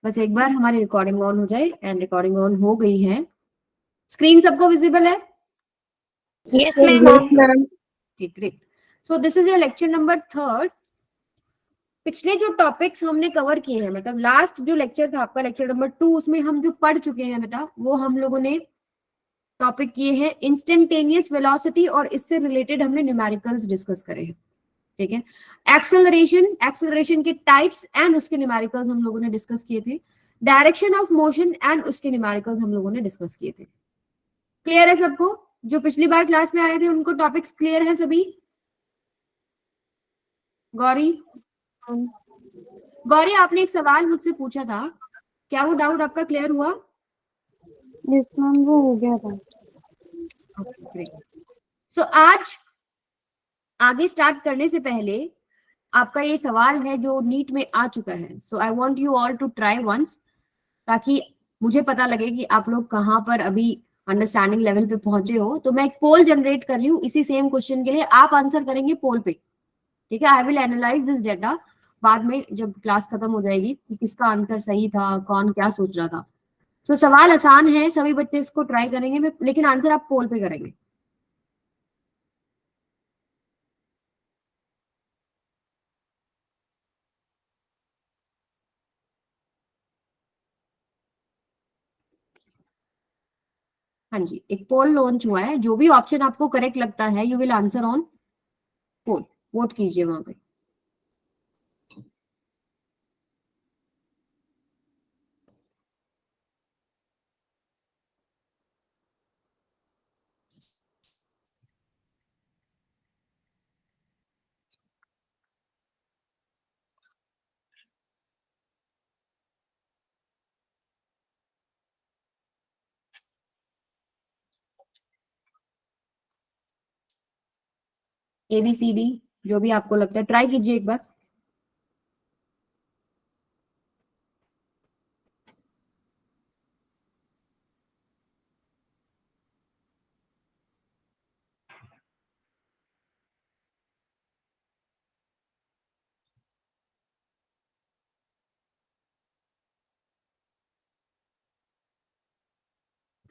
बस एक बार हमारी रिकॉर्डिंग ऑन हो जाए। एंड रिकॉर्डिंग ऑन हो गई है। स्क्रीन सबको विजिबल है? Yes, ma'am. Yes, ma'am. Great. So this is your lecture number 3। पिछले जो टॉपिक्स हमने कवर किए हैं, मतलब लास्ट जो लेक्चर था आपका लेक्चर नंबर 2, उसमें हम जो पढ़ चुके हैं बेटा, वो हम लोगों ने टॉपिक किए हैं इंस्टेंटेनियस वेलोसिटी, और इससे रिलेटेड हमने न्यूमेरिकल्स डिस्कस करे हैं। ठीक है। एक्सेलरेशन के टाइप्स एंड उसके न्यूमेरिकल्स हम लोगों ने डिस्कस किए थे। डायरेक्शन ऑफ मोशन एंड उसके न्यूमेरिकल्स हम लोगों ने डिस्कस किए थे। क्लियर है सबको? जो पिछली बार क्लास में आए थे उनको टॉपिक्स क्लियर है सभी? गौरी, गौरी आपने एक सवाल मुझसे पूछा था, क्या वो डाउट आपका क्लियर हुआ? Yes, ma'am. वो हो गया था. Okay, great. सो आज आगे स्टार्ट करने से पहले आपका ये सवाल है जो नीट में आ चुका है। So I want you all to try once, ताकि मुझे पता लगे कि आप लोग कहाँ पर अभी अंडरस्टैंडिंग लेवल पे पहुंचे हो। तो मैं एक पोल जनरेट कर रही हूँ इसी सेम क्वेश्चन के लिए, आप आंसर करेंगे पोल पे। ठीक है। I will analyse this data बाद में जब क्लास खत्म हो जाएगी कि किसका आंसर सही था, कौन क्या सोच रहा था। तो सवाल आसान है, सभी बच्चे इसको ट्राई करेंगे, लेकिन आंसर आप पोल पे करेंगे। हाँ जी, एक पोल लॉन्च हुआ है। जो भी ऑप्शन आपको करेक्ट लगता है you will answer on poll. Vote कीजिए वहां पे। ABCD जो भी आपको लगता है ट्राई कीजिए एक बार।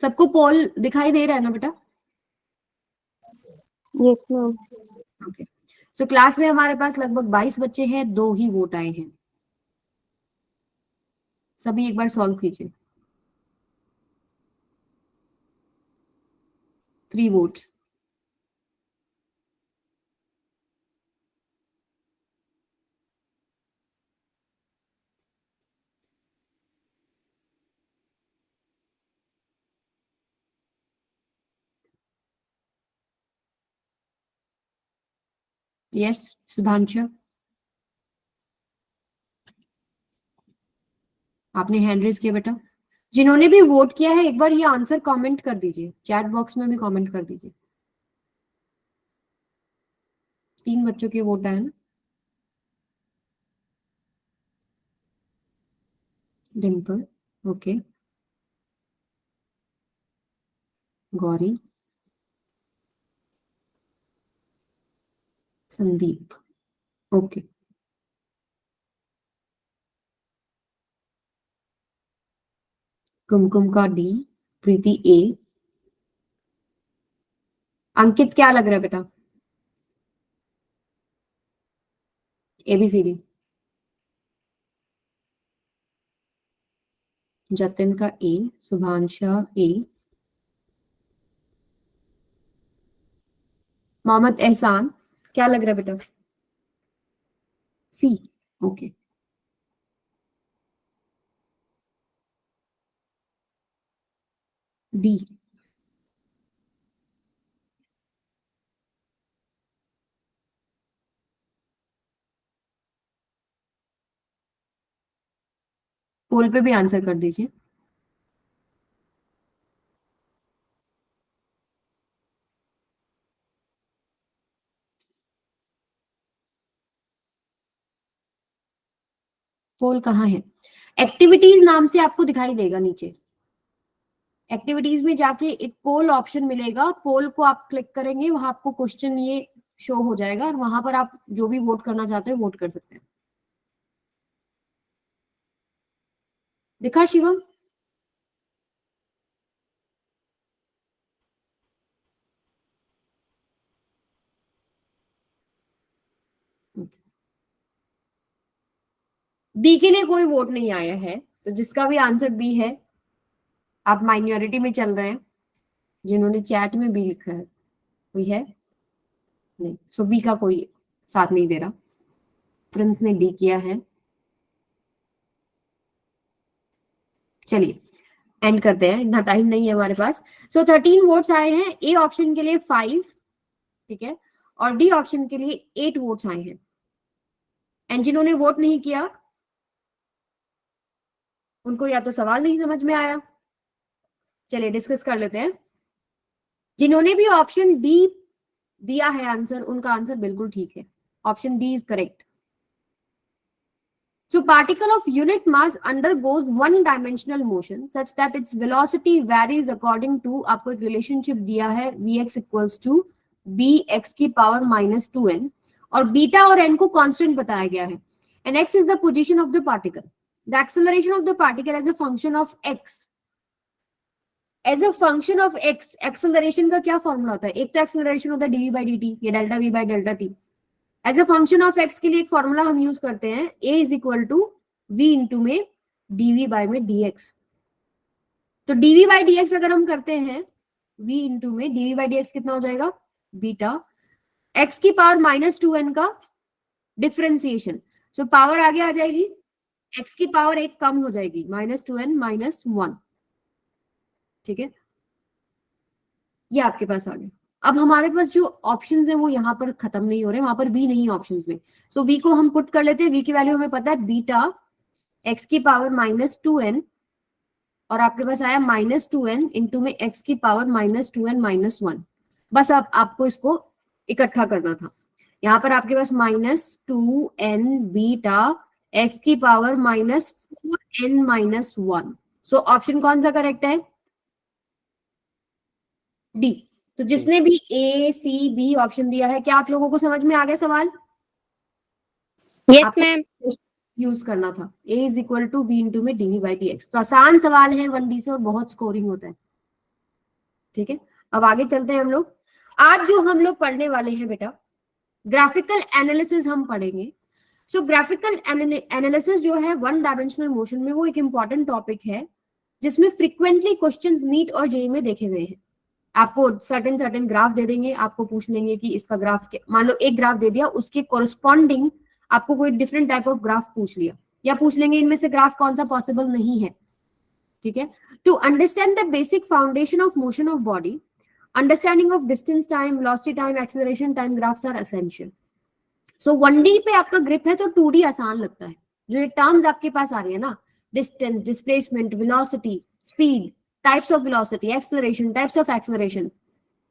सबको पोल दिखाई दे रहा है ना बेटा? Yes, ma'am. Okay. So class में हमारे पास लगभग 22 बच्चे हैं, 2 ही वोट आए हैं। सभी एक बार सॉल्व कीजिए। 3 वोट्स। यस, सुधांशु आपने हैंड रेज किया बेटा। जिन्होंने भी वोट किया है एक बार ये आंसर कमेंट कर दीजिए, चैट बॉक्स में भी कमेंट कर दीजिए। 3 बच्चों के वोट आए ना। डिम्पल, ओके। गौरी, संदीप, ओके। कुमकुम का D, प्रीति A, अंकित क्या लग रहा है बेटा? ABCD। जतिन का A, शुभांशा A, मोहम्मद एहसान क्या लग रहा है बेटा? C, okay. D, पोल पे भी आंसर कर दीजिए। पोल कहाँ है? एक्टिविटीज नाम से आपको दिखाई देगा नीचे। एक्टिविटीज में जाके एक पोल ऑप्शन मिलेगा, पोल को आप क्लिक करेंगे, वहां आपको क्वेश्चन ये शो हो जाएगा और वहां पर आप जो भी वोट करना चाहते हैं वोट कर सकते हैं। दिखा शिवम? बी के लिए कोई वोट नहीं आया है, तो जिसका भी आंसर बी है, आप माइनॉरिटी में चल रहे हैं। जिन्होंने चैट में बी लिखा है कोई है नहीं, सो बी का कोई साथ नहीं दे रहा। प्रिंस ने डी किया है। चलिए एंड करते हैं, इतना टाइम नहीं है हमारे पास। सो 13 वोट्स आए हैं। ए ऑप्शन के लिए 5, ठीक है, और डी ऑप्शन के लिए 8 वोट्स आए हैं। एंड जिन्होंने वोट नहीं किया उनको या तो सवाल नहीं समझ में आया। चलिए डिस्कस कर लेते हैं। जिन्होंने भी ऑप्शन डी दिया है आंसर, उनका आंसर बिल्कुल ठीक है। Option D is correct. So particle of unit mass undergoes one dimensional motion such that its velocity varies according to, आपको एक रिलेशनशिप दिया है vx equals to bx की पावर माइनस 2n, और बीटा और n को कांस्टेंट बताया गया है, and x is the position of the particle. The acceleration of the particle as a function of x, as a function of x, acceleration का क्या formula होता है? एक तो acceleration होता है dv by dt, ये delta v by delta t। As a function of x के लिए एक फॉर्मूला हम यूज करते हैं, a is equal to v into में dv बाय में dx। तो dv बाय dx अगर हम करते हैं, v इंटू में dv बाय dx कितना हो जाएगा? बीटा x की पावर माइनस 2n का डिफरेंशिएशन। सो पावर आगे आ जाएगी, x की पावर एक कम हो जाएगी, माइनस 2n माइनस 1, ठीक है, ये आपके पास आ गया। अब हमारे पास जो ऑप्शंस हैं वो यहाँ पर खत्म नहीं हो रहे, वहां पर बी नहीं है ऑप्शंस में। सो वी को हम पुट कर लेते हैं। वी की वैल्यू हमें पता है बीटा एक्स की पावर माइनस 2n, और आपके पास आया माइनस 2n इंटू में एक्स की पावर माइनस 2n माइनस 1। बस आपको इसको इकट्ठा करना था। यहाँ पर आपके पास माइनस 2n बीटा एक्स की power minus 4n minus 1। So option कौन सा करेक्ट है? डी। तो जिसने भी ए सी बी ऑप्शन दिया है, क्या आप लोगों को समझ में आ गया सवाल? Yes, ma'am. यूज करना था a is equal to b into में डीवी बाई डी एक्स। तो आसान सवाल है 1D से, और बहुत स्कोरिंग होता है, ठीक है। अब आगे चलते हैं हम लोग। आज जो हम लोग पढ़ने वाले हैं बेटा, ग्राफिकल एनालिसिस हम पढ़ेंगे। सो ग्राफिकल एनालिसिस जो है वन डायमेंशनल मोशन में, वो एक इंपॉर्टेंट टॉपिक है जिसमें फ्रिक्वेंटली क्वेश्चंस नीट और जेईई में देखे गए हैं। आपको सर्टेन ग्राफ दे देंगे, आपको पूछ लेंगे कि इसका ग्राफ, मान लो एक ग्राफ दे दिया, उसके कोरस्पॉन्डिंग आपको कोई डिफरेंट टाइप ऑफ ग्राफ पूछ लिया, या पूछ लेंगे इनमें से ग्राफ कौन सा पॉसिबल नहीं है, ठीक है। To understand the basic foundation of motion of body, understanding of distance time, velocity time, acceleration time graphs are essential. So 1D पे आपका ग्रिप है तो 2D आसान लगता है। जो ये टर्म्स आपके पास आ रही है ना, distance, displacement, velocity, speed, types of velocity, acceleration, types of acceleration,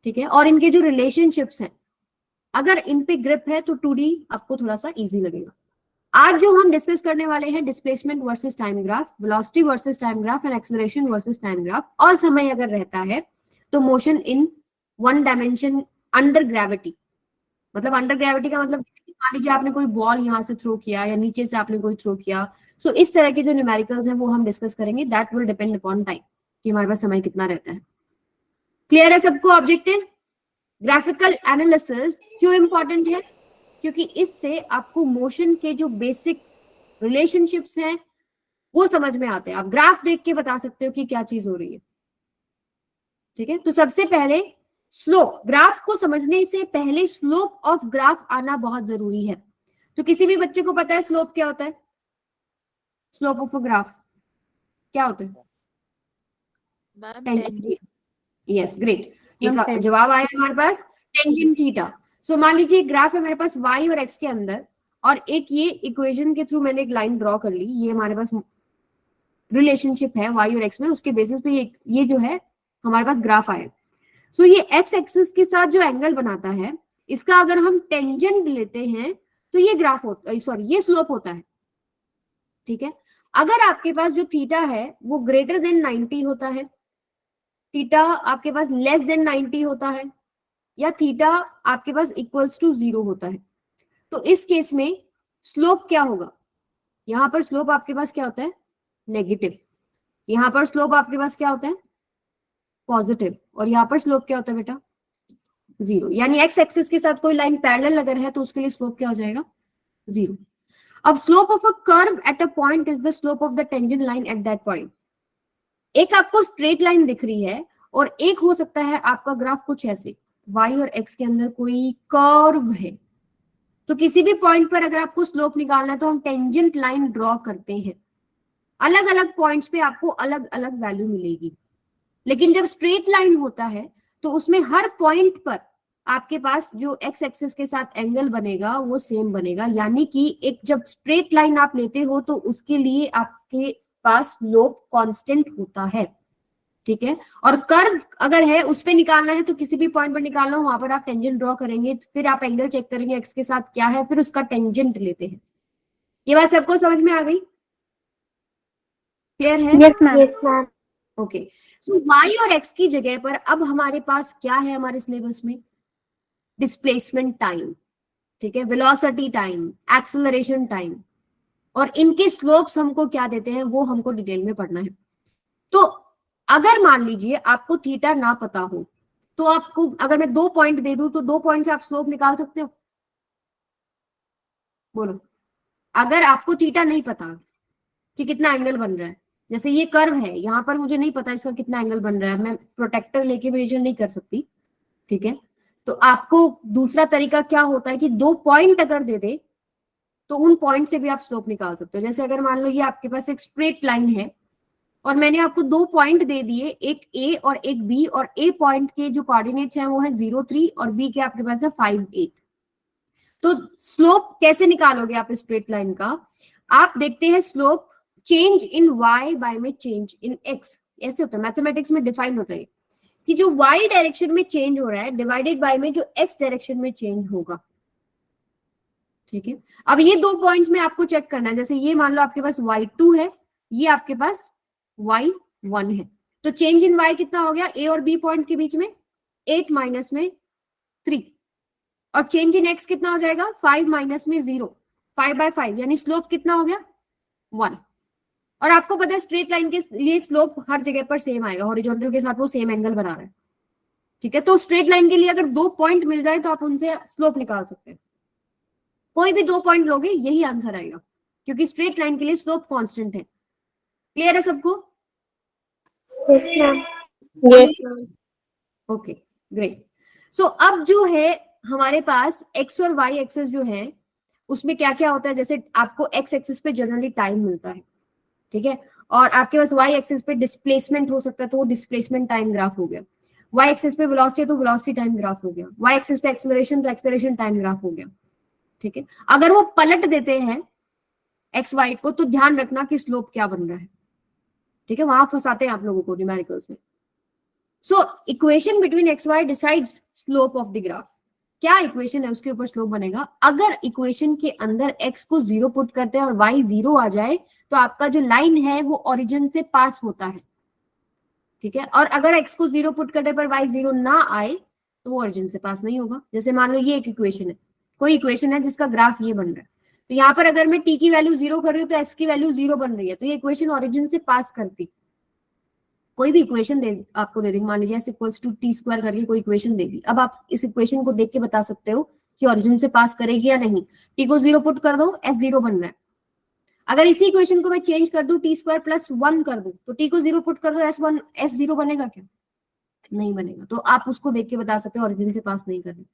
ठीक है, और इनके जो रिलेशनशिप्स हैं, अगर इन पे ग्रिप है तो 2D आपको थोड़ा सा इजी लगेगा। आज जो हम डिस्कस करने वाले हैं, displacement versus time graph, velocity versus time graph, and acceleration versus time graph, और समय अगर रहता है तो motion in one dimension under gravity. मतलब अंडर ग्रेविटी का मतलब मान लीजिए आपने कोई बॉल यहाँ से थ्रो किया, या नीचे से आपने कोई थ्रो किया। सो इस तरह के जो न्यूमेरिकल्स हैं वो हम डिस्कस करेंगे। That will depend upon time, कि हमारे पास समय कितना रहता है। क्लियर है सबको ऑब्जेक्टिव? ग्राफिकल एनालिसिस क्यों इंपॉर्टेंट है? क्योंकि इससे आपको मोशन के जो बेसिक रिलेशनशिप्स हैं वो समझ में आते हैं। आप ग्राफ देख के बता सकते हो कि क्या चीज हो रही है, ठीक है। तो सबसे पहले स्लोप, ग्राफ को समझने से पहले स्लोप ऑफ ग्राफ आना बहुत जरूरी है। तो किसी भी बच्चे को पता है स्लोप क्या होता है? स्लोप ऑफ अ ग्राफ क्या होता है? यस, ग्रेट, एक जवाब आया हमारे पास, टेंजेंट थीटा। सो मान लीजिए ग्राफ है मेरे पास y और x के अंदर, और एक ये इक्वेशन के थ्रू मैंने एक लाइन ड्रॉ कर ली। ये हमारे पास रिलेशनशिप है y और x में, उसके बेसिस पे ये जो है हमारे पास ग्राफ आया। सो ये x एक्सिस के साथ जो एंगल बनाता है, इसका अगर हम टेंजेंट लेते हैं तो ये ग्राफ होता, सॉरी ये स्लोप होता है, ठीक है। अगर आपके पास जो थीटा है वो ग्रेटर देन 90 होता है, थीटा आपके पास लेस देन 90 होता है, या थीटा आपके पास इक्वल्स टू 0 होता है, तो इस केस में स्लोप क्या होगा? यहां पर स्लोप आपके पास क्या होता है? नेगेटिव। यहाँ पर स्लोप आपके पास क्या होता है, पॉजिटिव, और यहाँ पर स्लोप क्या होता है बेटा, 0। यानी एक्स एक्सिस के साथ कोई लाइन पैरेलल अगर है तो उसके लिए स्लोप क्या हो जाएगा, 0। अब slope of a curve at a point is the slope of the tangent line at that point. एक आपको स्ट्रेट लाइन दिख रही है और एक हो सकता है आपका ग्राफ कुछ ऐसे, y और x के अंदर कोई कर्व है। तो किसी भी पॉइंट पर अगर आपको स्लोप निकालना है तो हम टेंजेंट लाइन ड्रॉ करते हैं। अलग अलग पॉइंट्स पे आपको अलग अलग वैल्यू मिलेगी, लेकिन जब स्ट्रेट लाइन होता है तो उसमें हर पॉइंट पर आपके पास जो एक्स एक्सिस के साथ एंगल बनेगा वो सेम बनेगा। यानी कि एक जब स्ट्रेट लाइन आप लेते हो तो उसके लिए आपके पास स्लोप कांस्टेंट होता है, ठीक है। और कर्व अगर है उस पे निकालना है तो किसी भी पॉइंट पर निकालना हो वहां पर आप टेंजेंट ड्रॉ करेंगे, फिर आप एंगल चेक करेंगे एक्स के साथ क्या है, फिर उसका टेंजेंट लेते हैं। ये बात सबको समझ में आ गई, क्लियर है? Yes ma'am. ओके, सो y और x की जगह पर अब हमारे पास क्या है हमारे सिलेबस में, डिस्प्लेसमेंट टाइम, ठीक है, वेलोसिटी टाइम, एक्सेलरेशन टाइम, और इनके स्लोप्स हमको क्या देते हैं वो हमको डिटेल में पढ़ना है। तो अगर मान लीजिए आपको थीटा ना पता हो तो आपको अगर मैं 2 पॉइंट दे दूं तो 2 पॉइंट से आप स्लोप निकाल सकते हो, बोलो। अगर आपको थीटा नहीं पता कि कितना एंगल बन रहा है, जैसे ये कर्व है, यहाँ पर मुझे नहीं पता इसका कितना एंगल बन रहा है, मैं प्रोटेक्टर लेके मेजर नहीं कर सकती, ठीक है। तो आपको दूसरा तरीका क्या होता है कि 2 पॉइंट अगर दे दे तो उन पॉइंट से भी आप स्लोप निकाल सकते हो। जैसे अगर मान लो ये आपके पास एक स्ट्रेट लाइन है और मैंने आपको 2 पॉइंट दे दिए, एक ए और एक बी, और ए पॉइंट के जो कोऑर्डिनेट्स हैं वो है 0, 3 और बी के आपके पास है 5, 8। तो स्लोप कैसे निकालोगे आप स्ट्रेट लाइन का, आप देखते हैं slope change in y by में चेंज इन x, ऐसे होता है मैथमेटिक्स में डिफाइन होता है कि जो y डायरेक्शन में चेंज हो रहा है डिवाइडेड बाय में जो x डायरेक्शन में चेंज होगा, ठीक है। अब ये 2 पॉइंट्स में आपको चेक करना है, जैसे ये मान लो आपके पास y2 है, ये आपके पास y1 है, तो चेंज इन y कितना हो गया, a और b पॉइंट के बीच में 8 माइनस में 3, और चेंज इन x कितना हो जाएगा 5 माइनस में 0, 5/5, यानी स्लोप कितना हो गया 1। और आपको पता है स्ट्रेट लाइन के लिए स्लोप हर जगह पर सेम आएगा, हॉरिजॉन्टल के साथ वो सेम एंगल बना रहा है, ठीक है। तो स्ट्रेट लाइन के लिए अगर 2 पॉइंट मिल जाए तो आप उनसे स्लोप निकाल सकते हैं। कोई भी 2 पॉइंट लोगे यही आंसर आएगा, क्योंकि स्ट्रेट लाइन के लिए स्लोप कांस्टेंट है। क्लियर है सबको? Yes ma'am. Okay, great. So अब जो है हमारे पास एक्स और वाई एक्सिस जो है उसमें क्या क्या होता है, जैसे आपको एक्स एक्सिस पे जनरली टाइम मिलता है, ठीक है, और आपके पास वाई एक्सिस पे डिस्प्लेसमेंट हो सकता है तो वो डिस्प्लेसमेंट टाइम ग्राफ हो गया, वाई एक्सिस पे वेलोसिटी तो वेलोसिटी टाइम ग्राफ हो गया, वाई एक्सिस पे एक्सेलरेशन तो एक्सेलरेशन टाइम ग्राफ हो गया, ठीक है। अगर वो पलट देते हैं एक्स वाई को तो ध्यान रखना कि स्लोप क्या बन रहा है, ठीक है, वहां फंसाते हैं आप लोगों को न्यूमेरिकल्स में। So equation between x y decides slope of the graph. क्या इक्वेशन है उसके ऊपर स्लोप बनेगा। अगर इक्वेशन के अंदर x को 0 पुट करते हैं और y 0 आ जाए तो आपका जो लाइन है वो ओरिजिन से पास होता है, ठीक है। और अगर x को 0 पुट करने पर y 0 ना आए तो वो ओरिजिन से पास नहीं होगा। जैसे मान लो ये एक इक्वेशन है, कोई इक्वेशन है जिसका ग्राफ ये बन रहा है, तो यहाँ पर अगर मैं t की वैल्यू 0 कर रही हूँ तो s की वैल्यू 0 बन रही है, तो ये इक्वेशन ओरिजिन से पास करती। कोई भी इक्वेशन दे आपको दे देंगे, मान लीजिए s equals to t square करके कोई इक्वेशन देगी, अब आप इस इक्वेशन को देख के बता सकते हो कि ओरिजिन से पास करेगी या नहीं। t को 0 पुट कर दो, s 0 बन रहा है। अगर इसी इक्वेशन को मैं चेंज कर दूं t स्क्वायर प्लस 1 कर दूं तो t को 0 पुट कर दो, s 0 बनेगा क्या, नहीं बनेगा। तो आप उसको देख के बता सकते हो ओरिजिन से पास नहीं कर रहे।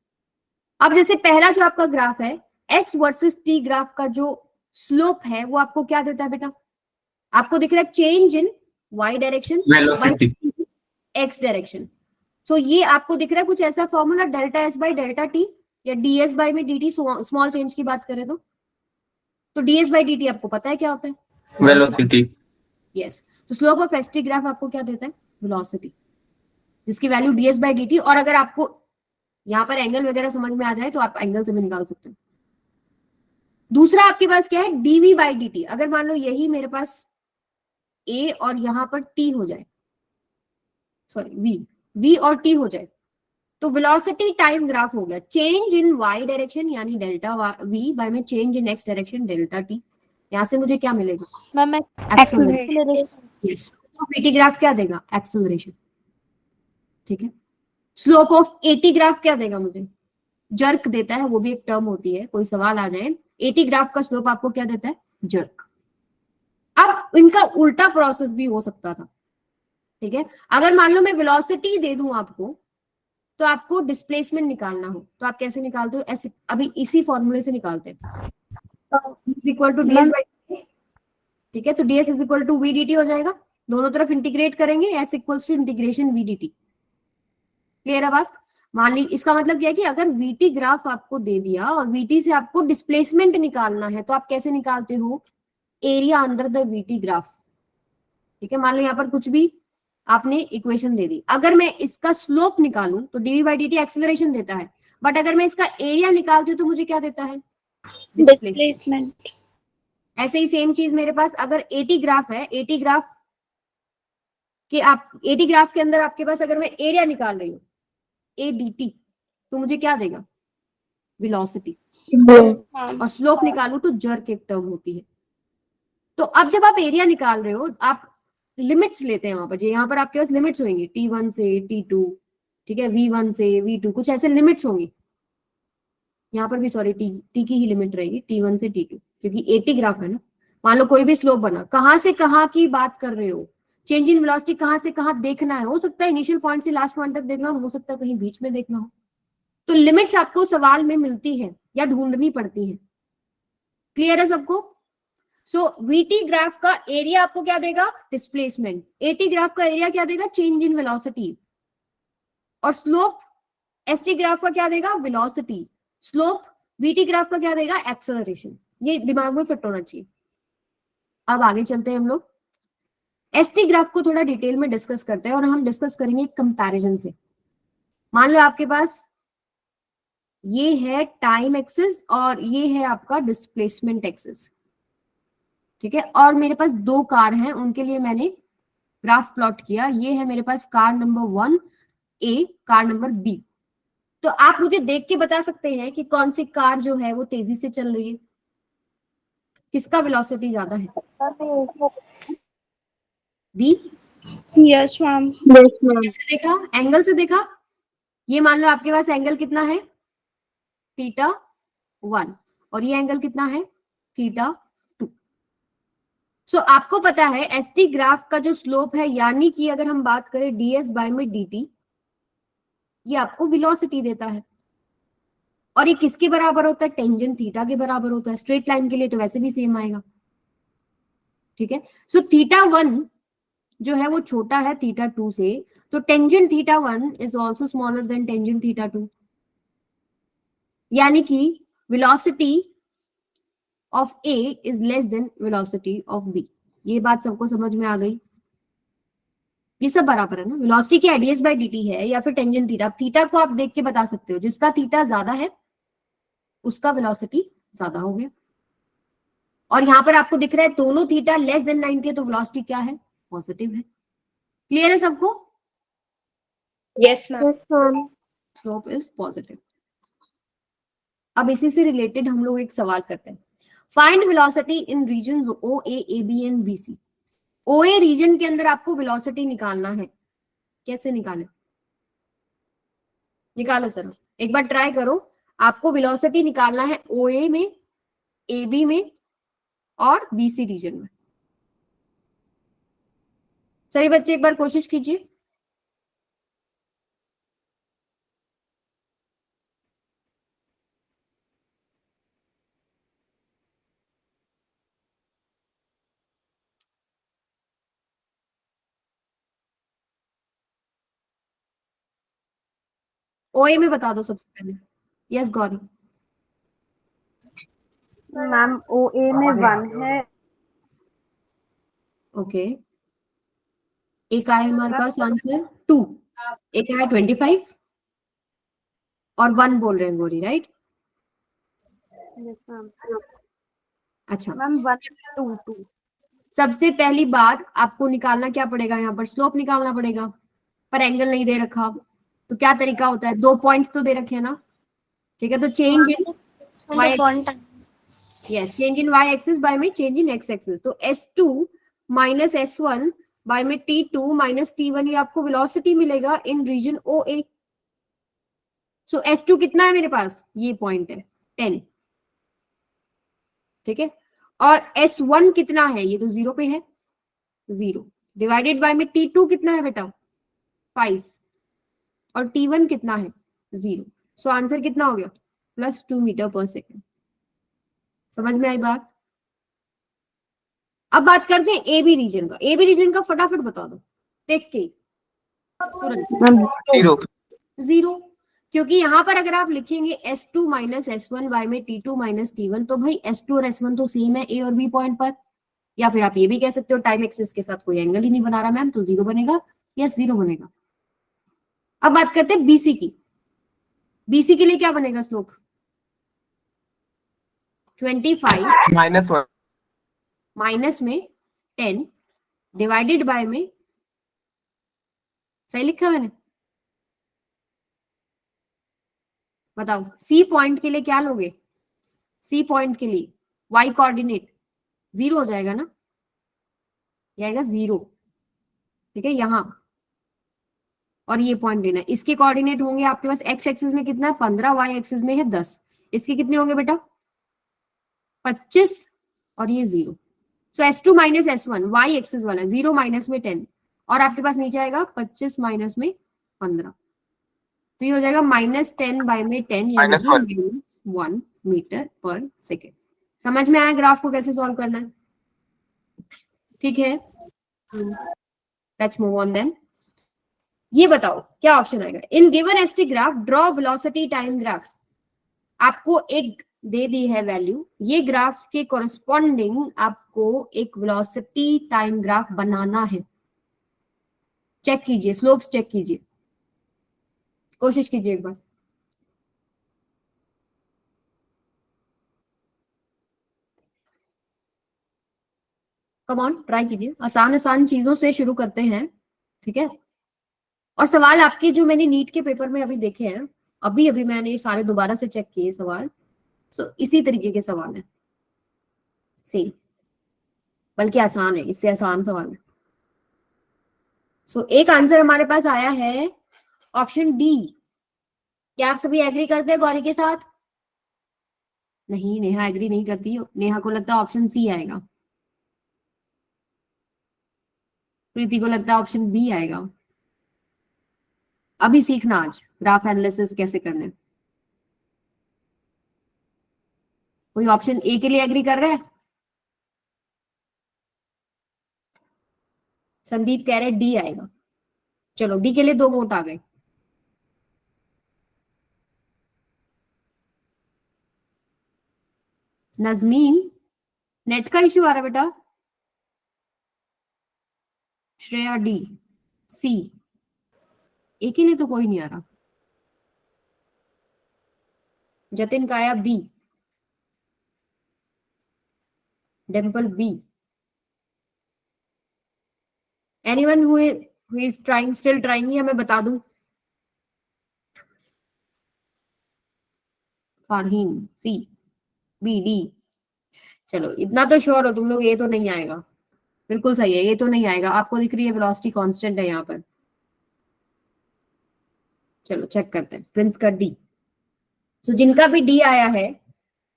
अब जैसे पहला जो आपका ग्राफ है s वर्सेस t ग्राफ का जो स्लोप है वो आपको क्या देता है बेटा, आपको दिख रहा है change in y direction velocity x direction. So ये आपको दिख रहा है कुछ ऐसा formula delta s by delta t या ds बाई में dt, स्मॉल चेंज की बात करें तो ds बाई dt आपको पता है क्या होता है, वेलोसिटी। यस। तो स्लोप ऑफ st ग्राफ आपको क्या देता है, वेलोसिटी, जिसकी वैल्यू ds बाई dt। और अगर आपको यहाँ पर एंगल वगैरह समझ में आ जाए तो आप एंगल से भी निकाल सकते हो। दूसरा आपके पास क्या है, dv बाई dt। अगर मान लो यही मेरे पास a और यहाँ पर t हो जाए, सॉरी v और t हो जाए तो वेलोसिटी टाइम ग्राफ हो गया चेंज इन y डायरेक्शन यानी डेल्टा v बाय में change in x direction delta t। यहाँ से मुझे क्या मिलेगा, ma'am acceleration. Yes, slope of VT graph क्या देगा? एक्सेलरेशन। ठीक है, स्लोप ऑफ AT ग्राफ क्या देगा मुझे? जर्क देता है, वो भी एक टर्म होती है, कोई सवाल आ जाए। AT ग्राफ का स्लोप आपको क्या देता है? जर्क। अब इनका उल्टा प्रोसेस भी हो सकता था। ठीक है, अगर मान लो मैं वेलोसिटी दे दूं आपको, तो आपको डिस्प्लेसमेंट निकालना हो, तो आप कैसे निकालते हो? ऐसे अभी इसी फॉर्मूले से निकालते हैं, is equal to ds by dt। ठीक है, तो ds is equal to vdt हो जाएगा, दोनों तरफ इंटीग्रेट करेंगे, s equals to integration vdt। Clear है बात? मान ली, इसका मतलब क्या है कि अगर VT ग्राफ आपको दे दिया और VT से आपको डिस्प्लेसमेंट निकालना है, तो आप कैसे निकालते हो? Area under the VT graph. ठीक है, मान लो यहाँ पर कुछ भी आपने इक्वेशन दे दी, अगर मैं इसका स्लोप निकालूं तो dv बाई dt एक्सेलरेशन देता है, बट अगर मैं इसका एरिया निकालती हूँ तो मुझे क्या देता है? डिस्प्लेसमेंट। ऐसे ही सेम चीज मेरे पास अगर AT ग्राफ है, AT ग्राफ के अंदर आपके पास अगर मैं एरिया निकाल रही हूँ ADT, तो मुझे क्या देगा? वेलोसिटी। और स्लोप निकालू तो जर्क एक टर्म होती है। तो अब जब आप एरिया निकाल रहे हो, आप लिमिट्स लेते हैं वहां पर, यहाँ पर आपके पास लिमिट्स होंगी T1 से T2, ठीक है, V1 से V2, कुछ ऐसे लिमिट्स होंगी। यहाँ पर भी सॉरी टी की ही लिमिट रहेगी, T1 से T2, क्योंकि AT ग्राफ है ना। मान लो कोई भी स्लोप बना, कहां से कहां की बात कर रहे हो? चेंज इन वेलोसिटी कहां से कहां देखना है? हो सकता है इनिशियल पॉइंट से लास्ट पॉइंट तक देखना हो सकता है कहीं बीच में देखना हो। तो लिमिट्स आपको सवाल में मिलती है या ढूंढनी पड़ती है। क्लियर है सबको? सो VT ग्राफ का एरिया आपको क्या देगा? डिस्प्लेसमेंट। AT ग्राफ का एरिया क्या देगा? Change in velocity. और स्लोप ST ग्राफ का क्या देगा? वेलोसिटी। स्लोप VT ग्राफ का क्या देगा? एक्सेलरेशन। ये दिमाग में फिट होना चाहिए। अब आगे चलते हैं हम लोग, ST ग्राफ को थोड़ा डिटेल में डिस्कस करते हैं, और हम डिस्कस करेंगे कंपैरिजन से। मान लो आपके पास ये है टाइम एक्सिस और ये है आपका डिस्प्लेसमेंट एक्सिस। ठीक है, और मेरे पास दो कार हैं, उनके लिए मैंने ग्राफ प्लॉट किया। ये है मेरे पास car number 1 A, car number B। तो आप मुझे देख के बता सकते हैं कि कौन सी कार जो है वो तेजी से चल रही है, किसका वेलोसिटी ज्यादा है? B। Yes ma'am. कैसे देखा? एंगल से देखा। ये मान लो आपके पास एंगल कितना है? θ1, और ये एंगल कितना है? θ2। सो आपको पता है ST ग्राफ का जो स्लोप है, यानी कि अगर हम बात करें ds बाय में dt, ये आपको वेलोसिटी देता है। और ये किसके बराबर होता है? टेंजेंट थीटा के बराबर होता है। स्ट्रेट लाइन के लिए तो वैसे भी सेम आएगा। ठीक है, सो θ1 जो है वो छोटा है θ2 से, तो tangent θ1 is also smaller than tangent θ2, यानी कि velocity of A is less than velocity of B। ये बात सबको समझ में आ गई? ये सब बराबर है ना। वेलोसिटी क्या ds बाई dt है या फिर टेंजेंट थीटा। थीटा को आप देख के बता सकते हो, जिसका थीटा ज्यादा है उसका वेलोसिटी ज्यादा हो गया। और यहां पर आपको दिख रहा है दोनों थीटा लेस देन 90 है, तो वेलोसिटी क्या है? पॉजिटिव है। क्लियर है सबको? Yes ma'am. Slope is positive. अब इसी से रिलेटेड हम लोग एक सवाल करते हैं, find velocity in region OA, AB and BC। OA region के अंदर आपको वेलोसिटी निकालना है। कैसे निकालें? निकालो सर, एक बार ट्राई करो। आपको वेलोसिटी निकालना है OA में, AB में और BC रीजन में। सभी बच्चे एक बार कोशिश कीजिए। OA में बता दो सबसे पहले। यस गौरी। मैम OA में 1 है। ओके, एक आया हमारे पास आंसर 2, एक आया 25 और 1 बोल रहे हैं गौरी, राइट? Yes ma'am. अच्छा मैम 1 2 2। सबसे पहली बात आपको निकालना क्या पड़ेगा? यहाँ पर स्लोप निकालना पड़ेगा, पर एंगल नहीं दे रखा। तो क्या तरीका होता है? 2 पॉइंट्स तो दे रखे हैं ना। ठीक है, तो change in change in y axis by में चेंज इन x एक्सिस। तो S2 माइनस S1 बाय में T2 माइनस T1, ये आपको वेलोसिटी मिलेगा इन रीजन OA। सो S2 कितना है मेरे पास, ये पॉइंट है 10, ठीक है। और S1 कितना है, ये तो 0 पे है, 0 डिवाइडेड बाय में T2 कितना है बेटा 5, और T1 कितना है 0। सो आंसर कितना हो गया +2 मीटर पर सेकेंड। समझ में आई बात। अब बात करते हैं AB रीजन का। AB रीजन का फटाफट बता दो देख के तुरंत। मैम 0, क्योंकि यहां पर अगर आप लिखेंगे S2 माइनस S1 बाय में T2 माइनस T1, तो भाई S2 और S1 तो सेम है A और B पॉइंट पर। या फिर आप ये भी कह सकते हो टाइम एक्सिस के साथ कोई एंगल ही नहीं बना रहा मैम, तो 0 बनेगा। यस 0 बनेगा। अब बात करते हैं BC की। BC के लिए क्या बनेगा स्लोप 25 -1 माइनस में 10 डिवाइडेड बाय में, सही लिखा मैंने, बताओ C पॉइंट के लिए क्या लोगे, C पॉइंट के लिए Y कोऑर्डिनेट 0 हो जाएगा ना, ये आएगा 0, ठीक है यहां। और ये पॉइंट लेना है, इसके कोऑर्डिनेट होंगे आपके पास X एक्सिस में कितना है 15, Y एक्सिस में है 10, इसके कितने होंगे बेटा 25, और ये 0। सो S2 minus S1 Y axis वाला 0 माइनस में 10, और आपके पास नीचे आएगा 25 माइनस में 15, तो ये हो जाएगा -10 बाय में 10, यानी कि -1 मीटर पर सेकेंड। समझ में आया ग्राफ को कैसे सॉल्व करना है, ठीक है। Let's move on then. ये बताओ क्या ऑप्शन आएगा। In given s t graph draw velocity time graph. आपको एक दे दी है वैल्यू, ये ग्राफ के कोरस्पॉन्डिंग आपको एक वेलोसिटी टाइम ग्राफ बनाना है। चेक कीजिए, स्लोप्स चेक कीजिए, कोशिश कीजिए एक बार। कम ऑन ट्राई कीजिए, आसान आसान चीजों से शुरू करते हैं, ठीक है। और सवाल आपके जो मैंने नीट के पेपर में अभी देखे हैं, अभी अभी मैंने सारे दोबारा से चेक किए सवाल, सो इसी तरीके के सवाल है, सेम, बल्कि आसान है, इससे आसान सवाल है। सो एक आंसर हमारे पास आया है ऑप्शन डी। क्या आप सभी एग्री करते हैं गौरी के साथ? नहीं, नेहा एग्री नहीं करती, नेहा को लगता है ऑप्शन सी आएगा, प्रीति को लगता है ऑप्शन बी आएगा। अभी सीखना आज ग्राफ एनालिसिस कैसे करने। कोई ऑप्शन ए के लिए एग्री कर रहा है? संदीप कह रहे डी आएगा, चलो डी के लिए 2 वोट आ गए। नजमीन, नेट का इश्यू आ रहा है बेटा। श्रेया डी, सी, ए के लिए तो कोई नहीं आ रहा। जतिन का आया B, Dimple B. Anyone who is trying, still trying, या मैं बता दूं? Farheen C, B, D. चलो इतना तो श्योर हो तुम लोग, ये तो नहीं आएगा। बिल्कुल सही है, ये तो नहीं आएगा। आपको दिख रही है वेलोसिटी कांस्टेंट है यहाँ पर। चलो चेक करते हैं, प्रिंस का डी। सो जिनका भी डी आया है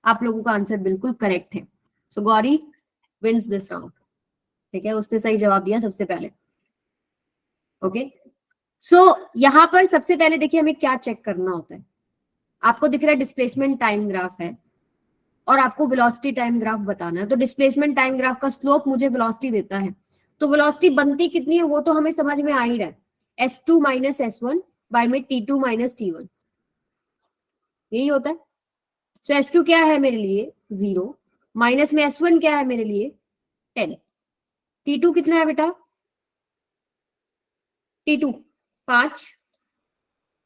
आप लोगों का आंसर बिल्कुल करेक्ट है। सो गौरी विंस दिस राउंड, ठीक है, उसने सही जवाब दिया सबसे पहले। ओके, सो यहां पर सबसे पहले देखिए हमें क्या चेक करना होता है। आपको दिख रहा है डिस्प्लेसमेंट टाइम ग्राफ है और आपको वेलोसिटी टाइम ग्राफ बताना है। तो डिस्प्लेसमेंट टाइम ग्राफ का स्लोप मुझे वेलोसिटी देता है, तो वेलोसिटी बनती कितनी है वो तो हमें समझ में आ ही रहा है, S2 माइनस S1 बाय में T2 माइनस T1, यही होता है। सो S2 क्या है मेरे लिए 0, माइनस में S1 क्या है मेरे लिए 10, T2 कितना है बेटा T2 5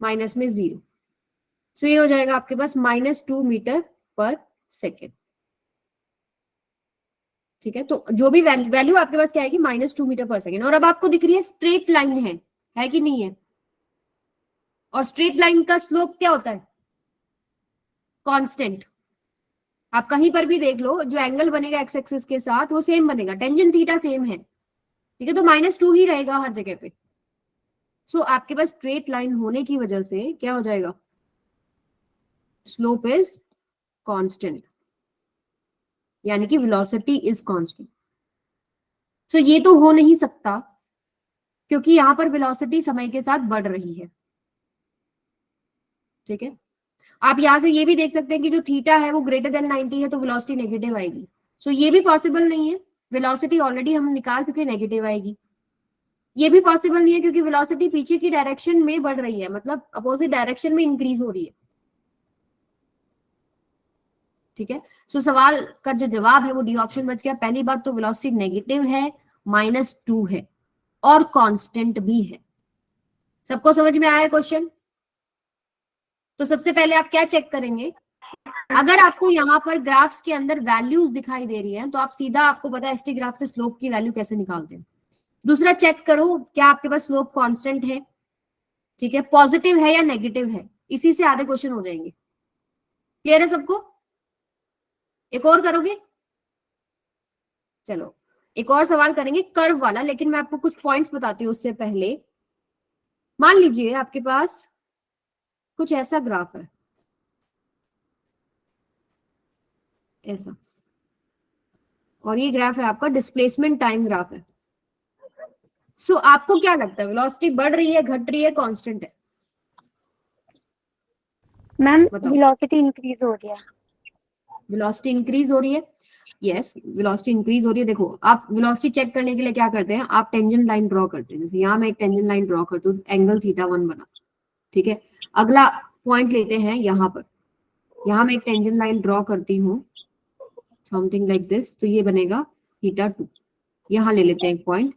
माइनस में 0, सो ये हो जाएगा आपके पास -2 मीटर पर सेकेंड, ठीक है। तो जो भी वैल्यू आपके पास क्या आएगी -2 मीटर पर सेकेंड। और अब आपको दिख रही है स्ट्रेट लाइन है कि नहीं है? और स्ट्रेट लाइन का स्लोप क्या होता है कांस्टेंट। आप कहीं पर भी देख लो, जो एंगल बनेगा एक्स एक्सिस के साथ वो सेम बनेगा, टेंजेंट थीटा सेम है, ठीक है, तो -2 ही रहेगा हर जगह पे। सो आपके पास स्ट्रेट लाइन होने की वजह से क्या हो जाएगा, स्लोप इज कांस्टेंट, यानी कि वेलोसिटी इज कांस्टेंट। सो ये तो हो नहीं सकता क्योंकि यहां पर वेलोसिटी समय के साथ बढ़ रही है। ठीक है, आप यहां से ये भी देख सकते हैं कि जो थीटा है वो ग्रेटर देन 90 है तो वेलोसिटी नेगेटिव आएगी। सो ये भी पॉसिबल नहीं है, वेलोसिटी ऑलरेडी हम निकाल चुके, नेगेटिव आएगी। ये भी पॉसिबल नहीं है क्योंकि वेलोसिटी पीछे की डायरेक्शन में बढ़ रही है, मतलब अपोजिट डायरेक्शन में इंक्रीज हो रही है। ठीक है, सो सवाल का जो जवाब है वो डी ऑप्शन बच गया। पहली बात तो वेलोसिटी नेगेटिव है, -2 है और कांस्टेंट भी है। सबको समझ में आया क्वेश्चन? तो सबसे पहले आप क्या चेक करेंगे, अगर आपको यहाँ पर ग्राफ्स के अंदर वैल्यूज दिखाई दे रही है तो आप सीधा, आपको पता है एसटी ग्राफ से स्लोप की वैल्यू कैसे निकालते हैं। दूसरा, चेक करो क्या आपके पास स्लोप कांस्टेंट है, ठीक है, पॉजिटिव है या नेगेटिव है, इसी से आधे क्वेश्चन हो जाएंगे। क्लियर है सबको? एक और करोगे? चलो एक और सवाल करेंगे कर्व वाला, लेकिन मैं आपको कुछ पॉइंट्स बताती हूँ उससे पहले। मान लीजिए आपके पास कुछ ऐसा ग्राफ है, ऐसा, और ये ग्राफ है आपका डिस्प्लेसमेंट टाइम ग्राफ है। सो आपको क्या लगता है, वेलोसिटी बढ़ रही है, घट रही है, कांस्टेंट है? मैम बताओ। वेलोसिटी इंक्रीज हो रही है। वेलोसिटी इंक्रीज हो रही है, यस वेलोसिटी इंक्रीज हो रही है। देखो आप वेलोसिटी चेक करने के लिए क्या करते हैं, आप टेंजेंट लाइन ड्रॉ करते हैं। जैसे यहाँ मैं एक टेंजेंट लाइन ड्रॉ करती हूँ, एंगल θ1 बना। ठीक है, अगला पॉइंट लेते हैं यहाँ पर, यहाँ मैं एक टेंजेंट लाइन ड्रॉ करती हूँ समथिंग लाइक दिस, तो ये बनेगा θ2। यहाँ ले लेते हैं एक पॉइंट,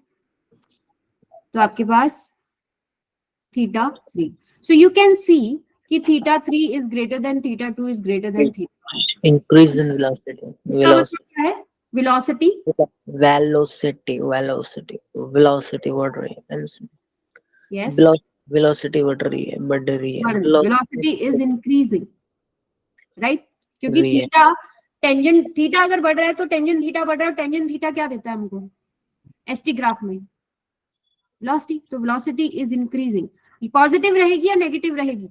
तो आपके पास θ3। सो यू कैन सी कि θ3 is greater than θ2 is greater than θ1। Increase in velocity. इसका मतलब क्या है, वेलोसिटी Velocity बढ़ रही है। यस Velocity बढ़ रही है, बढ़ रही है। वेलोसिटी इज इंक्रीजिंग, राइट, क्योंकि रही है। थीटा, टेंजेंट थीटा अगर बढ़ रहा है तो टेंजेंट थीटा बढ़ रहा है, और टेंजेंट थीटा क्या देता है हमको एसटी ग्राफ में, वेलोसिटी। तो वेलोसिटी इज इंक्रीजिंग, पॉजिटिव रहेगी या नेगेटिव रहेगी?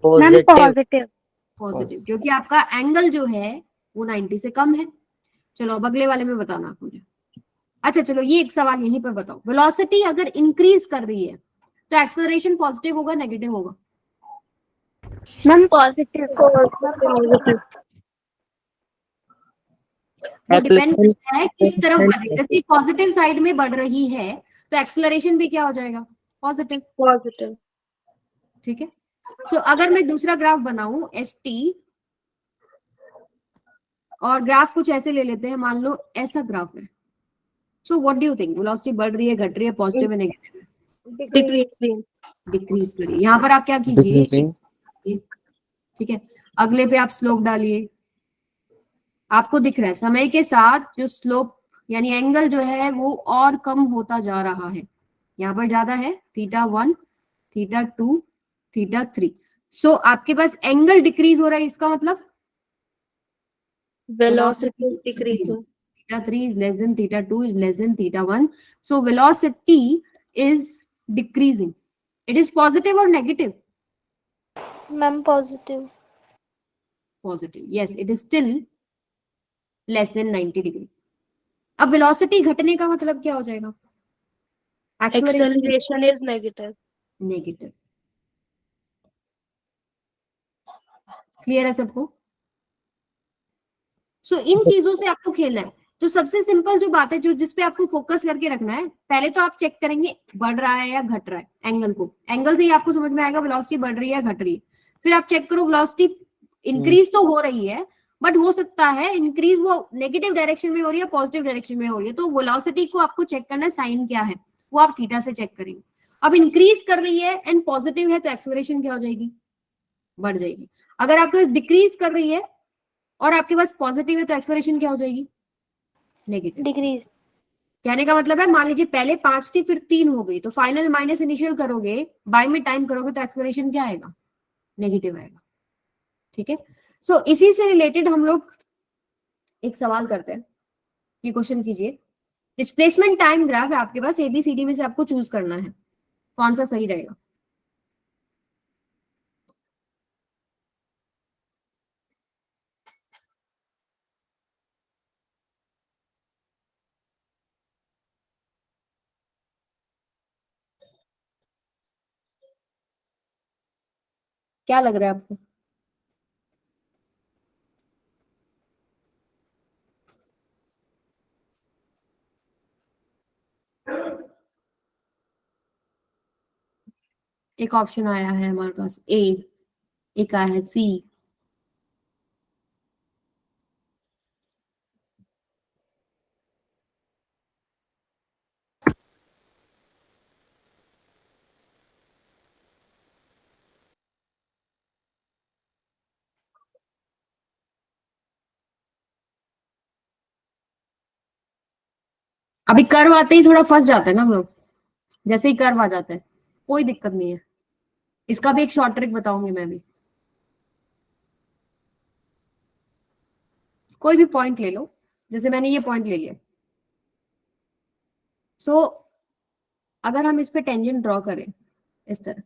Ma'am Positive. पॉजिटिव। पॉजिटिव, क्योंकि आपका एंगल जो है वो 90 से कम है। चलो अब अगले वाले में बताना आप मुझे। अच्छा चलो ये एक सवाल यहीं पर बताओ, वेलोसिटी अगर इंक्रीज कर रही है तो एक्सेलरेशन पॉजिटिव होगा नेगेटिव होगा? Ma'am positive. वो डिपेंड करता है किस तरफ बढ़ रही है। जैसे पॉजिटिव साइड में बढ़ रही है तो एक्सेलरेशन भी क्या हो जाएगा, पॉजिटिव। पॉजिटिव। ठीक है, सो अगर मैं दूसरा ग्राफ बनाऊं एस टी, और ग्राफ कुछ ऐसे ले लेते हैं, मान लो ऐसा ग्राफ है। So what do you think, velocity बढ़ रही है, घट रही है, पॉजिटिव है, नेगेटिव है? डिक्रीजिंग। डिक्रीज करिए। यहाँ पर आप क्या कीजिए, ठीक है, अगले पे आप स्लोप डालिए। आपको दिख रहा है समय के साथ जो स्लोप यानी एंगल जो है वो और कम होता जा रहा है। यहाँ पर ज्यादा है θ1, θ2, θ3। सो आपके पास एंगल डिक्रीज हो रहा है, इसका मतलब velocity is decreasing. θ3 is less than θ2 is less than θ1. So velocity is decreasing. It is positive or negative? Ma'am positive. Positive. Yes, it is still less than 90 degree. अब वेलोसिटी घटने का मतलब क्या हो जाएगा, acceleration is negative. Negative. Clear है सबको? सो इन चीजों से आपको खेलना है। तो सबसे सिंपल जो बात है, जो जिसपे आपको फोकस करके रखना है, पहले तो आप चेक करेंगे बढ़ रहा है या घट रहा है एंगल को। एंगल से ही आपको समझ में आएगा वेलोसिटी बढ़ रही है या घट रही है। फिर आप चेक करो वेलोसिटी इंक्रीज तो हो रही है, बट हो सकता है इंक्रीज वो नेगेटिव डायरेक्शन में हो रही है, पॉजिटिव डायरेक्शन में हो रही है। तो वेलोसिटी को आपको चेक करना है, साइन क्या है वो आप थीटा से चेक करेंगे। अब इंक्रीज कर रही है एंड पॉजिटिव है तो एक्सेलरेशन क्या हो जाएगी, बढ़ जाएगी। अगर आपके पास डिक्रीज कर रही है और आपके पास पॉजिटिव है तो एक्सेलरेशन क्या हो जाएगी, नेगेटिव। डिक्रीज। कहने का मतलब है, मान लीजिए पहले 5 थी फिर 3 हो गई, तो फाइनल माइनस इनिशियल करोगे, बाय में टाइम करोगे तो एक्सेलरेशन क्या आएगा, नेगेटिव आएगा। ठीक है, सो इसी से रिलेटेड हम लोग एक सवाल करते हैं। ये क्वेश्चन कीजिए, डिस्प्लेसमेंट टाइम ग्राफ है आपके पास, ABCD में से आपको चूज करना है कौन सा सही रहेगा। क्या लग रहा है आपको? एक ऑप्शन आया है हमारे पास A, एक आया है C। अभी कर्व आते ही थोड़ा फंस जाते हैं ना हम लोग, जैसे ही कर्व आ जाता है कोई दिक्कत नहीं है, इसका भी एक शॉर्ट ट्रिक बताऊंगी मैं भी। कोई भी पॉइंट ले लो, जैसे मैंने ये पॉइंट ले लिया। सो अगर हम इस पे टेंजेंट ड्रॉ करें इस तरह,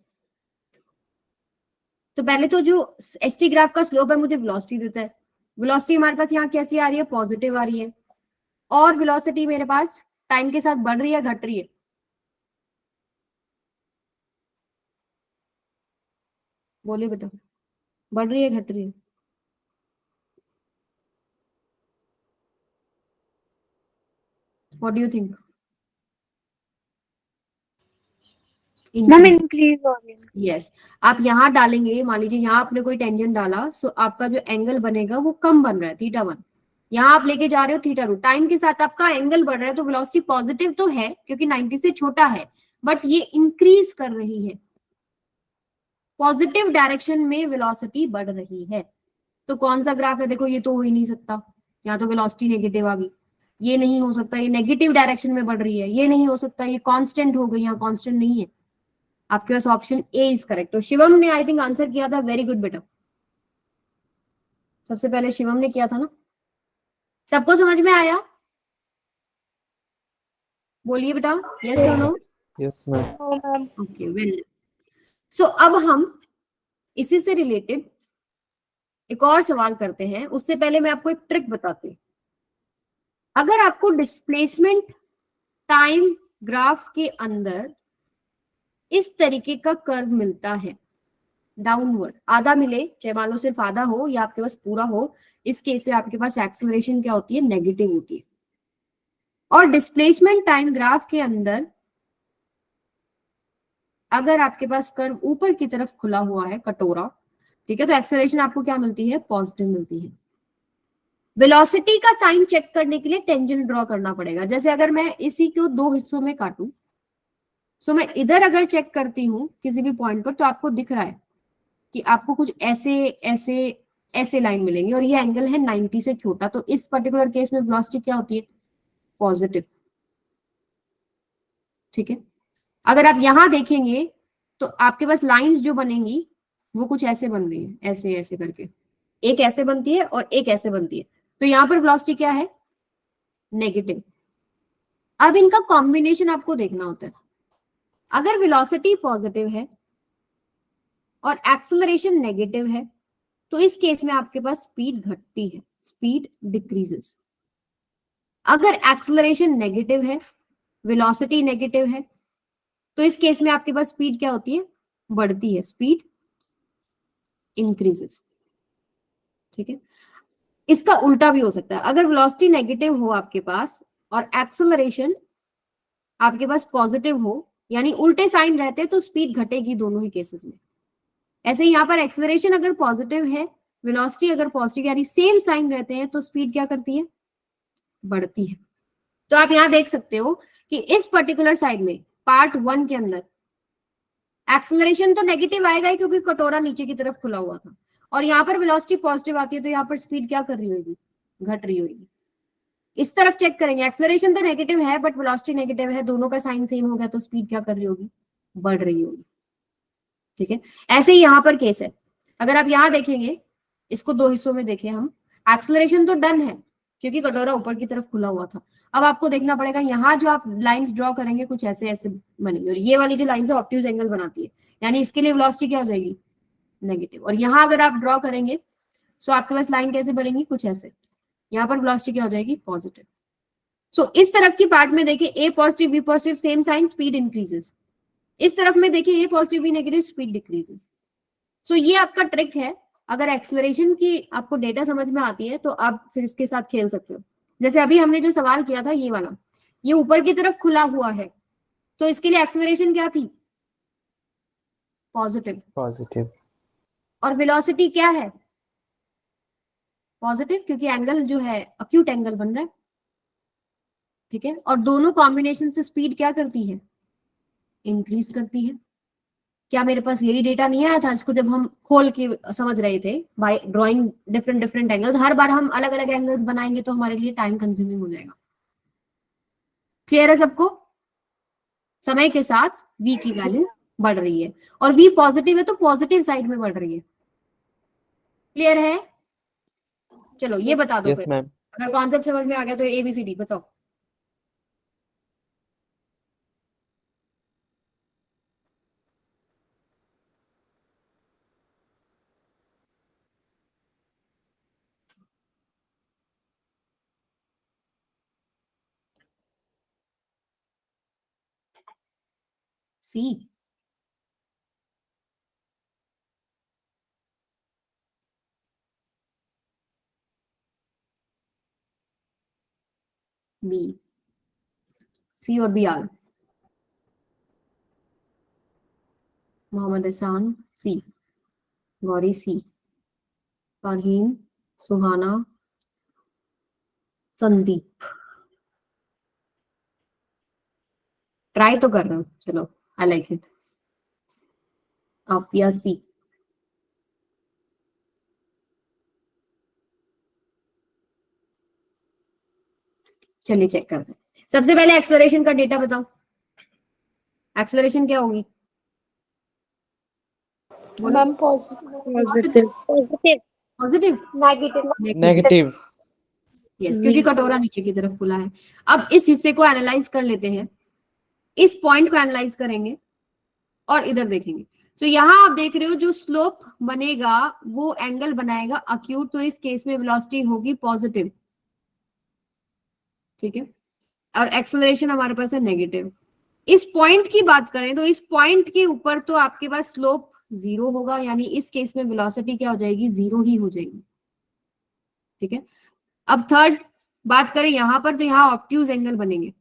तो पहले तो जो ST ग्राफ का स्लोप है मुझे वेलोसिटी देता है। वेलोसिटी हमारे पास यहाँ कैसी आ रही है? पॉजिटिव आ रही है। और वेलोसिटी मेरे पास टाइम के साथ बढ़ रही है घट रही है? बोलिए बेटा, बढ़ रही है घट रही है? What do you think? Ma'am increase हो रही है। यस, आप यहाँ डालेंगे, मान लीजिए यहाँ आपने कोई टेंजेंट डाला, सो आपका जो एंगल बनेगा वो कम बन रहा है, θ1। यहाँ आप लेके जा रहे हो θ2, टाइम के साथ आपका एंगल बढ़ रहा है, तो वेलोसिटी पॉजिटिव तो है क्योंकि 90 से छोटा है, बट ये इंक्रीज कर रही है, पॉजिटिव डायरेक्शन में वेलोसिटी बढ़ रही है। तो कौन सा ग्राफ है? देखो ये तो हो ही नहीं सकता, यहाँ तो वेलोसिटी नेगेटिव आ गई। ये नहीं हो सकता, ये नेगेटिव डायरेक्शन में बढ़ रही है। ये नहीं हो सकता, ये कांस्टेंट हो गई, यहाँ कांस्टेंट नहीं है। आपके पास ऑप्शन ए इज करेक्ट। तो शिवम ने आई थिंक आंसर किया था, वेरी गुड बेटा, सबसे पहले शिवम ने किया था ना। सबको समझ में आया? बोलिए बेटा, यस और no? Yes ma'am. Ma'am okay, well. So अब हम इसी से रिलेटेड एक और सवाल करते हैं। उससे पहले मैं आपको एक ट्रिक बताती हूँ। अगर आपको डिस्प्लेसमेंट टाइम ग्राफ के अंदर इस तरीके का कर्व मिलता है, डाउनवर्ड, आधा मिले, चाहे मान लो सिर्फ आधा हो या आपके पास पूरा हो, इस केस में आपके पास एक्सेलरेशन क्या होती है? नेगेटिव होती है। और डिस्प्लेसमेंट टाइम ग्राफ के अंदर अगर आपके पास कर्व ऊपर की तरफ खुला हुआ है, कटोरा, ठीक है, तो एक्सेलरेशन आपको क्या मिलती है? पॉजिटिव मिलती है। वेलोसिटी का साइन चेक करने के लिए टेंजेंट ड्रॉ करना पड़ेगा। जैसे अगर मैं इसी को दो हिस्सों में काटूं, सो मैं इधर अगर चेक करती हूं किसी भी पॉइंट पर, तो आपको दिख रहा है कि आपको कुछ ऐसे ऐसे ऐसे लाइन मिलेंगी और ये एंगल है 90 से छोटा, तो इस पर्टिकुलर केस में वेलोसिटी क्या होती है? पॉजिटिव। ठीक है, अगर आप यहां देखेंगे तो आपके पास लाइंस जो बनेंगी वो कुछ ऐसे बन रही है, ऐसे ऐसे करके, एक ऐसे बनती है और एक ऐसे बनती है, तो यहां पर वेलोसिटी क्या है? नेगेटिव। अब इनका कॉम्बिनेशन आपको देखना होता है। अगर वेलोसिटी पॉजिटिव है और एक्सेलरेशन नेगेटिव है, तो इस केस में आपके पास स्पीड घटती है, स्पीड डिक्रीजेस। अगर एक्सेलरेशन नेगेटिव है, वेलोसिटी नेगेटिव है, तो इस केस में आपके पास स्पीड क्या होती है? बढ़ती है, स्पीड इंक्रीजेस। ठीक है, इसका उल्टा भी हो सकता है। अगर वेलोसिटी नेगेटिव हो आपके पास और एक्सेलरेशन आपके पास पॉजिटिव हो, यानी उल्टे साइन रहते हैं, तो स्पीड घटेगी दोनों ही केसेस में। ऐसे यहाँ पर एक्सेलरेशन अगर पॉजिटिव है, वेलोसिटी अगर पॉजिटिव, यानी सेम साइन रहते हैं, तो स्पीड क्या करती है? बढ़ती है। तो आप यहाँ देख सकते हो कि इस पर्टिकुलर साइड में पार्ट 1 के अंदर एक्सेलरेशन तो नेगेटिव आएगा ही क्योंकि कटोरा नीचे की तरफ खुला हुआ था, और यहाँ पर वेलोसिटी पॉजिटिव आती है, तो यहाँ पर स्पीड क्या कर रही होगी? घट रही होगी। इस तरफ चेक करेंगे, एक्सेलरेशन तो नेगेटिव है बट वेलोसिटी नेगेटिव है, दोनों का साइन सेम हो गया, तो स्पीड क्या कर रही होगी? बढ़ रही होगी। ठीक है, ऐसे ही यहाँ पर केस है। अगर आप यहाँ देखेंगे, इसको दो हिस्सों में देखें हम, एक्सेलरेशन तो डन है, क्योंकि कटोरा ऊपर की तरफ खुला हुआ था। अब आपको देखना पड़ेगा यहाँ जो आप लाइंस ड्रॉ करेंगे कुछ ऐसे ऐसे बनेंगे, और ये वाली जो लाइंस है ऑब्ट्यूज एंगल बनाती है, यानी इसके लिए वेलोसिटी क्या हो जाएगी, नेगेटिव। और यहाँ अगर आप ड्रॉ करेंगे सो आपके पास लाइन कैसे बनेगी, कुछ ऐसे, यहाँ पर वेलोसिटी क्या हो जाएगी, पॉजिटिव। सो इस तरफ की पार्ट में देखिए A positive B positive same sign, speed increases. इस तरफ में देखिए A positive B negative, speed decreases. So ये आपका ट्रिक है। अगर एक्सेलरेशन की आपको डेटा समझ में आती है तो आप फिर इसके साथ खेल सकते हो। जैसे अभी हमने जो सवाल किया था ये वाला, ये ऊपर की तरफ खुला हुआ है, तो इसके लिए एक्सेलरेशन क्या थी, पॉजिटिव। पॉजिटिव। और वेलोसिटी क्या है, पॉजिटिव, क्योंकि एंगल जो है अक्यूट एंगल बन रहा है, ठीक है। और दोनों कॉम्बिनेशन से स्पीड क्या करती है, इंक्रीज करती है। क्या मेरे पास यही डेटा नहीं आया था इसको जब हम खोल के समझ रहे थे by drawing different different angles, हर बार हम अलग अलग एंगल्स बनाएंगे तो हमारे लिए टाइम कंज्यूमिंग हो जाएगा। क्लियर है सबको? समय के साथ v की वैल्यू बढ़ रही है, और v पॉजिटिव है तो पॉजिटिव साइड में बढ़ रही है। क्लियर है? चलो ये बता दो यस फिर, मैम। अगर कॉन्सेप्ट समझ में आ गया तो ABCD बताओ। सी, बी, सी और B R. Mohammad Ehsan C, Gauri C, Farheen, Suhana, Sandeep. Try तो कर रहे हो, चलो I like it. Afiya C, चलिए चेक करते हैं। सबसे पहले एक्सेलरेशन का डेटा बताओ, एक्सेलरेशन क्या होगी, बोलो। Ma'am positive. Positive. Positive, negative. Negative. Yes, क्योंकि कटोरा नीचे की तरफ खुला है। अब इस हिस्से को एनालाइज कर लेते हैं, इस पॉइंट को एनालाइज करेंगे और इधर देखेंगे। तो यहाँ आप देख रहे हो जो स्लोप बनेगा वो एंगल बनाएगा अक्यूट, तो इस केस में वेलोसिटी होगी पॉजिटिव, ठीक है। और एक्सेलरेशन हमारे पास है नेगेटिव। इस पॉइंट की बात करें तो इस पॉइंट के ऊपर तो आपके पास स्लोप जीरो होगा, यानी इस केस में वेलोसिटी क्या हो जाएगी, जीरो ही हो जाएगी, ठीक है। अब थर्ड बात करें यहाँ पर, तो यहाँ ऑब्ट्यूज एंगल बनेंगे,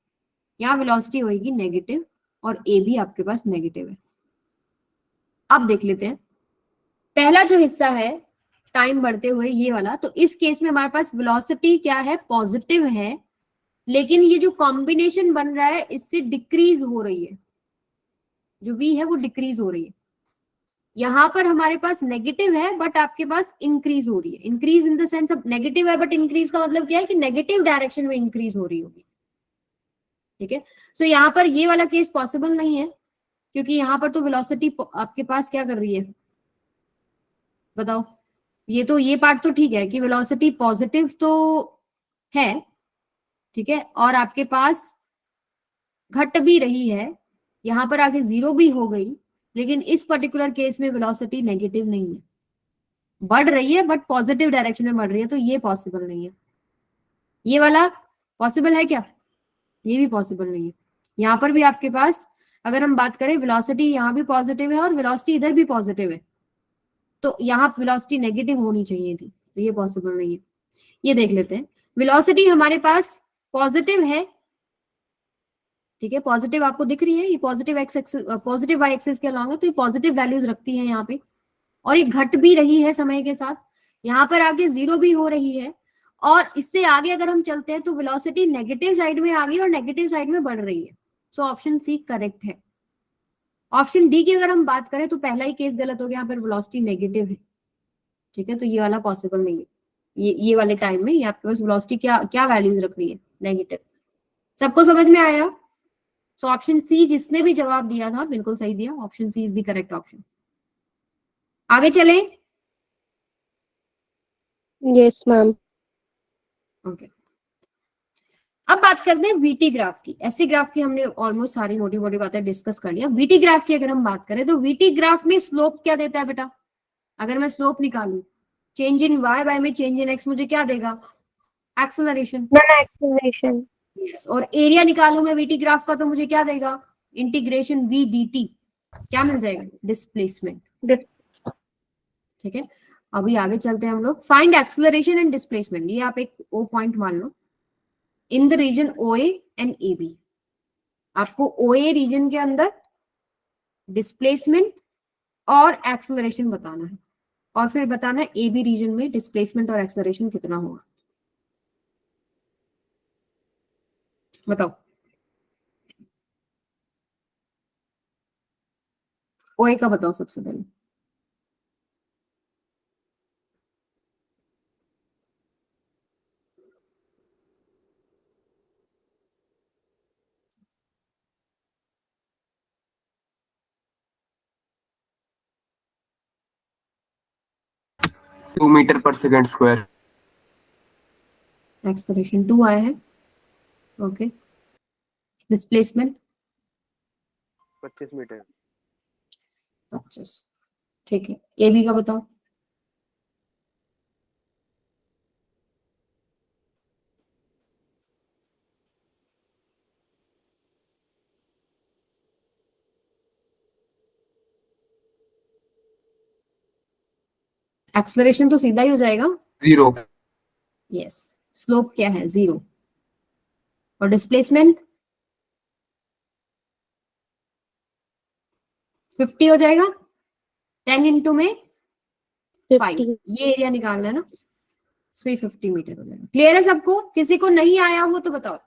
यहाँ वेलोसिटी होगी नेगेटिव और ए भी आपके पास नेगेटिव है। अब देख लेते हैं पहला जो हिस्सा है टाइम बढ़ते हुए ये वाला, तो इस केस में हमारे पास वेलोसिटी क्या है, पॉजिटिव है, लेकिन ये जो कॉम्बिनेशन बन रहा है इससे डिक्रीज हो रही है, जो v है वो डिक्रीज हो रही है। यहाँ पर हमारे पास नेगेटिव है बट आपके पास इंक्रीज हो रही है। इंक्रीज इन द सेंस, अब नेगेटिव है बट इंक्रीज का मतलब क्या है कि नेगेटिव डायरेक्शन में इंक्रीज हो रही होगी, ठीक है। सो यहाँ पर ये वाला केस पॉसिबल नहीं है, क्योंकि यहाँ पर तो वेलोसिटी आपके पास क्या कर रही है, बताओ। ये तो ये पार्ट तो ठीक है कि वेलोसिटी पॉजिटिव तो है, ठीक है, और आपके पास घट भी रही है, यहाँ पर आगे जीरो भी हो गई, लेकिन इस पर्टिकुलर केस में वेलोसिटी नेगेटिव नहीं है, बढ़ रही है बट पॉजिटिव डायरेक्शन में बढ़ रही है, तो ये पॉसिबल नहीं है। ये वाला पॉसिबल है क्या, ये भी पॉसिबल नहीं है। यहाँ पर भी आपके पास अगर हम बात करें वेलोसिटी यहाँ भी पॉजिटिव है और वेलोसिटी इधर भी पॉजिटिव है, तो यहाँ वेलोसिटी नेगेटिव होनी चाहिए थी, तो ये पॉसिबल नहीं है। ये देख लेते हैं, वेलोसिटी हमारे पास पॉजिटिव है, ठीक है, पॉजिटिव आपको दिख रही है, ये positive x axis, positive y axis के अलॉन्ग है, तो ये पॉजिटिव वैल्यूज रखती है यहाँ पे, और ये घट भी रही है समय के साथ, यहाँ पर आगे जीरो भी हो रही है, और इससे आगे अगर हम चलते हैं तो वेलोसिटी नेगेटिव साइड में आ गई और नेगेटिव साइड में बढ़ रही है। सो ऑप्शन सी करेक्ट है। ऑप्शन डी की अगर हम बात करें तो पहला ही केस गलत हो गया, यहाँ पर वेलोसिटी नेगेटिव है, ठीक है, तो ये वाला पॉसिबल नहीं है। ये वाले टाइम में ये आपके पास वेलोसिटी क्या क्या वैल्यूज रख रही है, नेगेटिव। सबको समझ में आया? सो ऑप्शन सी जिसने भी जवाब दिया था बिल्कुल सही दिया, option c is the correct option. आगे चलें। Yes ma'am. ओके, अब बात करते हैं वीटी ग्राफ की। एसटी ग्राफ की हमने ऑलमोस्ट सारी मोटी मोटी बातें डिस्कस कर लिया। वीटी ग्राफ की अगर हम बात करें तो वीटी ग्राफ में स्लोप क्या देता है बेटा? अगर मैं स्लोप निकालूं, चेंज इन वाई बाय में चेंज इन एक्स मुझे क्या देगा? एक्सेलरेशन। एक्सेलरेशन। यस। और एरिया निकालूं मैं वीटी ग्राफ का तो मुझे क्या देगा? Integration v d t. क्या मिल जाएगा? डिस्प्लेसमेंट। ठीक है, अभी आगे चलते हैं हम लोग। फाइंड एक्सेलरेशन एंड डिस्प्लेसमेंट, ये आप एक ओ पॉइंट मान लो इन द रीजन ओए एंड ए बी। आपको ओए रीजन के अंदर डिस्प्लेसमेंट और एक्सेलरेशन बताना है, और फिर बताना है ए बी रीजन में डिस्प्लेसमेंट और एक्सेलरेशन कितना होगा। बताओ, ओए का बताओ सबसे पहले। टू मीटर पर सेकेंड स्क्वायर। एक्सेलरेशन 2 आया है। Okay, displacement 25 metre. 25। ठीक है, ए बी का बताओ। एक्सेलरेशन तो सीधा ही हो जाएगा, 0। यस। स्लोप क्या है? 0। और डिस्प्लेसमेंट 50 हो जाएगा। 10 इंटू में 5, 50। ये एरिया निकालना है ना, सो ये 50 मीटर हो जाएगा। क्लियर है सबको? किसी को नहीं आया हो तो बताओ।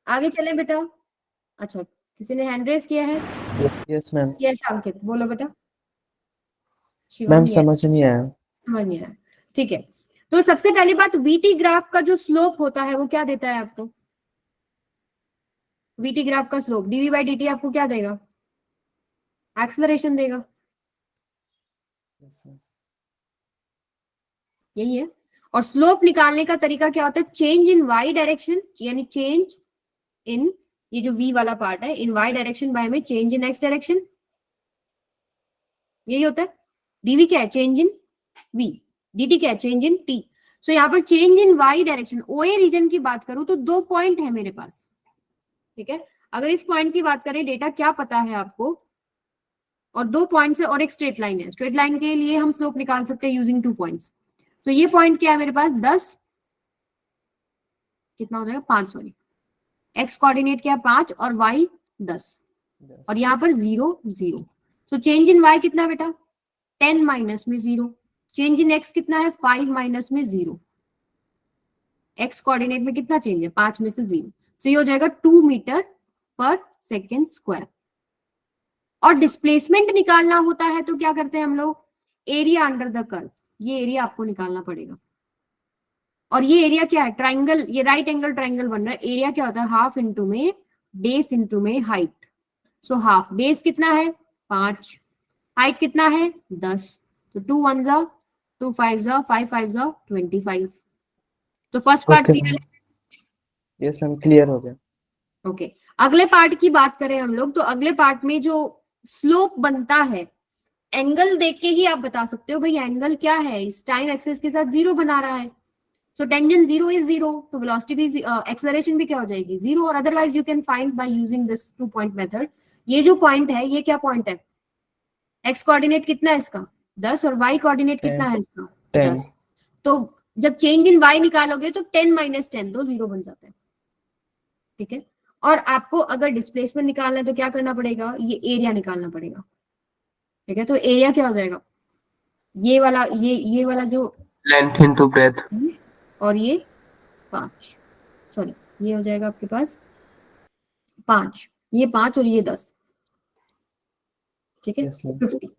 आगे चले बेटा। अच्छा, किसी ने हैंड रेस किया है? Yes ma'am. यस अंकित, बोलो बेटा। शिवम, मैम yes, समझ नहीं आया। समझ नहीं आया। ठीक है, तो सबसे पहली बात, वीटी ग्राफ का जो स्लोप होता है वो क्या देता है आपको? वीटी ग्राफ का slope d v by d t आपको क्या देगा? एक्सेलरेशन देगा। यही है। और स्लोप निकालने का तरीका क्या होता है? चेंज इन वाई डायरेक्शन, यानी चेंज इन, ये जो वी वाला पार्ट है, इन वाई डायरेक्शन बाय में चेंज इन एक्स डायरेक्शन, यही होता है। डीवी क्या है? Change in we. डी क्या है? चेंज इन टी। सो यहाँ पर चेंज इन वाई डायरेक्शन, ओए रीजन की बात करूं तो 2 पॉइंट है मेरे पास। ठीक है, अगर इस पॉइंट की बात करें, डेटा क्या पता है आपको, और 2 पॉइंट्स है और एक स्ट्रेट लाइन है। स्ट्रेट लाइन के लिए हम स्लोप निकाल सकते हैं यूजिंग 2 पॉइंट्स। तो ये पॉइंट क्या है मेरे पास? 10, कितना हो जाएगा? 5, सॉरी। एक्स कोऑर्डिनेट क्या है? 5, और वाई 10, और यहाँ पर 0 0। सो चेंज इन वाई कितना बेटा? 10 माइनस में 0। चेंज इन एक्स कितना है? 5 माइनस में 0। एक्स कोऑर्डिनेट में कितना चेंज है? 5 में से 0। सो ये हो जाएगा 2 मीटर पर सेकेंड स्क्वायर। और डिस्प्लेसमेंट निकालना होता है तो क्या करते हैं हम लोग? एरिया अंडर द कर्व, ये एरिया आपको निकालना पड़ेगा। और ये एरिया क्या है? ट्राइंगल, ये राइट एंगल ट्राइंगल बन रहा है। एरिया क्या होता है? हाफ इंटू में बेस इंटू में हाइट। सो हाफ, बेस कितना है? 5, हाइट कितना है? 10। तो 2 1 जा, 2 5 जा, 5 5 जा, 25। तो फर्स्ट पार्ट Okay, क्लियर है? यस मैम, क्लियर हो गया। ओके, अगले पार्ट की बात करें हम लोग, तो अगले पार्ट में जो स्लोप बनता है, एंगल देख के ही आप बता सकते हो भाई एंगल क्या है। इस टाइम एक्सिस के साथ 0 बना रहा है, सो टेंजेंट 0 इज 0, तो वेलोसिटी भी, एक्सेलरेशन भी क्या हो जाएगी? 0। और otherwise you can find by using this 2 point method. ये जो पॉइंट है, ये क्या पॉइंट है? एक्स कोऑर्डिनेट कितना है इसका? 10, और वाई कोऑर्डिनेट कितना है इसका? 10। 10। तो जब चेंज इन वाई निकालोगे तो 10 माइनस 10 तो 0 बन जाता है। ठीक है, और आपको अगर डिस्प्लेसमेंट निकालना है तो क्या करना पड़ेगा? ये एरिया निकालना पड़ेगा। ठीक है, तो एरिया क्या हो जाएगा? ये वाला जो लेंथ इनटू ब्रेथ। और ये 5, सॉरी, ये हो जाएगा आपके पास 5, ये 5 और ये 10। ठीक है, yes ma'am. 50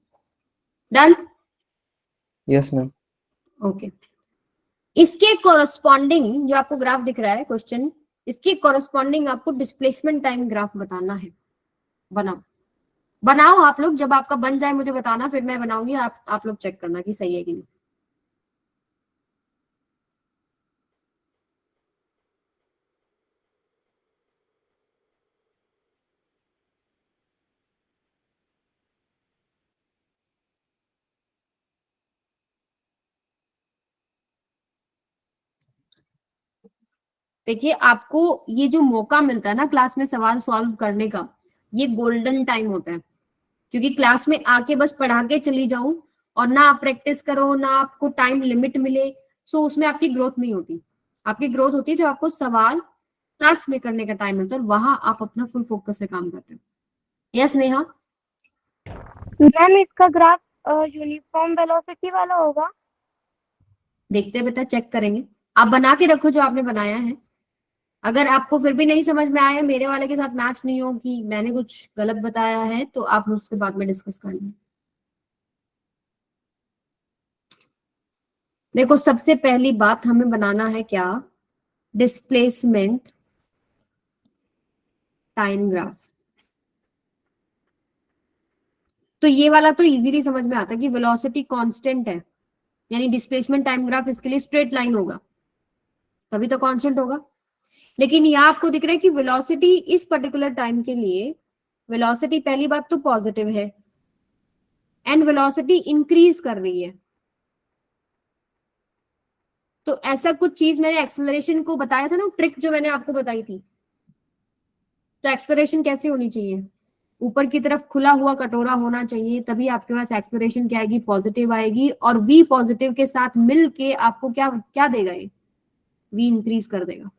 done. Yes ma'am. Okay, इसके कोरस्पॉन्डिंग जो आपको ग्राफ दिख रहा है क्वेश्चन, इसके कोरस्पॉन्डिंग आपको डिस्प्लेसमेंट टाइम ग्राफ बताना है। बनाओ आप लोग, जब आपका बन जाए मुझे बताना, फिर मैं बनाऊंगी, आप लोग चेक करना कि सही है कि नहीं। देखिए आपको ये जो मौका मिलता है ना क्लास में सवाल सॉल्व करने का, ये गोल्डन टाइम होता है, क्योंकि क्लास में आके बस पढ़ा के चली जाऊं और ना आप प्रैक्टिस करो ना आपको टाइम लिमिट मिले, सो उसमें आपकी ग्रोथ नहीं होती। आपकी ग्रोथ होती है जब आपको सवाल क्लास में करने का टाइम मिलता है, वहां आप अपना फुल फोकस से काम करते हो। यस नेहा? मैम इसका ग्राफ यूनिफॉर्म वेलोसिटी वाला होगा? देखते हैं बेटा, चेक करेंगे। आप बना के रखो जो आपने बनाया है। अगर आपको फिर भी नहीं समझ में आया, मेरे वाले के साथ मैच नहीं हो कि मैंने कुछ गलत बताया है, तो आप मुझसे बाद में डिस्कस कर लें। देखो सबसे पहली बात हमें बनाना है क्या, डिस्प्लेसमेंट टाइम ग्राफ। तो ये वाला तो इजीली समझ में आता है कि वेलोसिटी कांस्टेंट है, यानी डिस्प्लेसमेंट टाइम ग्राफ इसके लिए स्ट्रेट लाइन होगा, तभी तो कांस्टेंट होगा। लेकिन यहाँ आपको दिख रहा है कि वेलोसिटी इस पर्टिकुलर टाइम के लिए, वेलोसिटी पहली बात तो पॉजिटिव है एंड वेलोसिटी इंक्रीज कर रही है। तो ऐसा कुछ चीज मैंने एक्सेलरेशन को बताया था ना, ट्रिक जो मैंने आपको बताई थी। तो एक्सेलरेशन कैसे होनी चाहिए, ऊपर की तरफ खुला हुआ कटोरा होना चाहिए, तभी आपके पास एक्सेलरेशन क्या आएगी, पॉजिटिव आएगी। और वी पॉजिटिव के साथ मिल के आपको क्या क्या देगा, ये वी इंक्रीज कर देगा,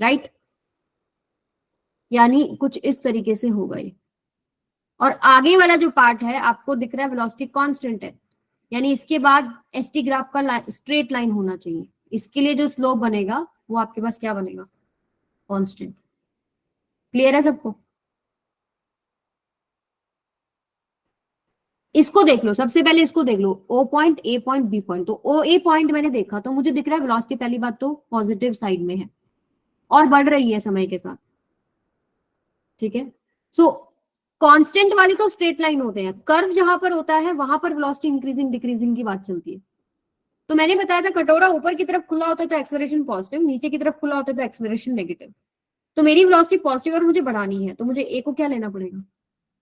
राइट? यानी कुछ इस तरीके से होगा ये। और आगे वाला जो पार्ट है आपको दिख रहा है वेलोसिटी कांस्टेंट है, यानी इसके बाद एसटी ग्राफ का स्ट्रेट लाइन होना चाहिए। इसके लिए जो स्लोप बनेगा वो आपके पास क्या बनेगा, कांस्टेंट। क्लियर है सबको? इसको देख लो, सबसे पहले इसको देख लो, ओ पॉइंट, ए पॉइंट, बी पॉइंट। तो ओ ए पॉइंट मैंने देखा तो मुझे दिख रहा है वेलोसिटी पहली बात तो पॉजिटिव साइड में है और बढ़ रही है समय के साथ, ठीक है। सो कांस्टेंट वाली तो स्ट्रेट लाइन होते हैं, कर्व जहां पर होता है वहां पर वेलोसिटी इंक्रीजिंग डिक्रीजिंग की बात चलती है। तो मैंने बताया था कटोरा ऊपर की तरफ खुला होता है तो एक्सेलरेशन पॉजिटिव, नीचे की तरफ खुला होता है तो एक्सेलरेशन नेगेटिव। तो मेरी वेलोसिटी पॉजिटिव और मुझे बढ़ानी है, तो मुझे ए को क्या लेना पड़ेगा,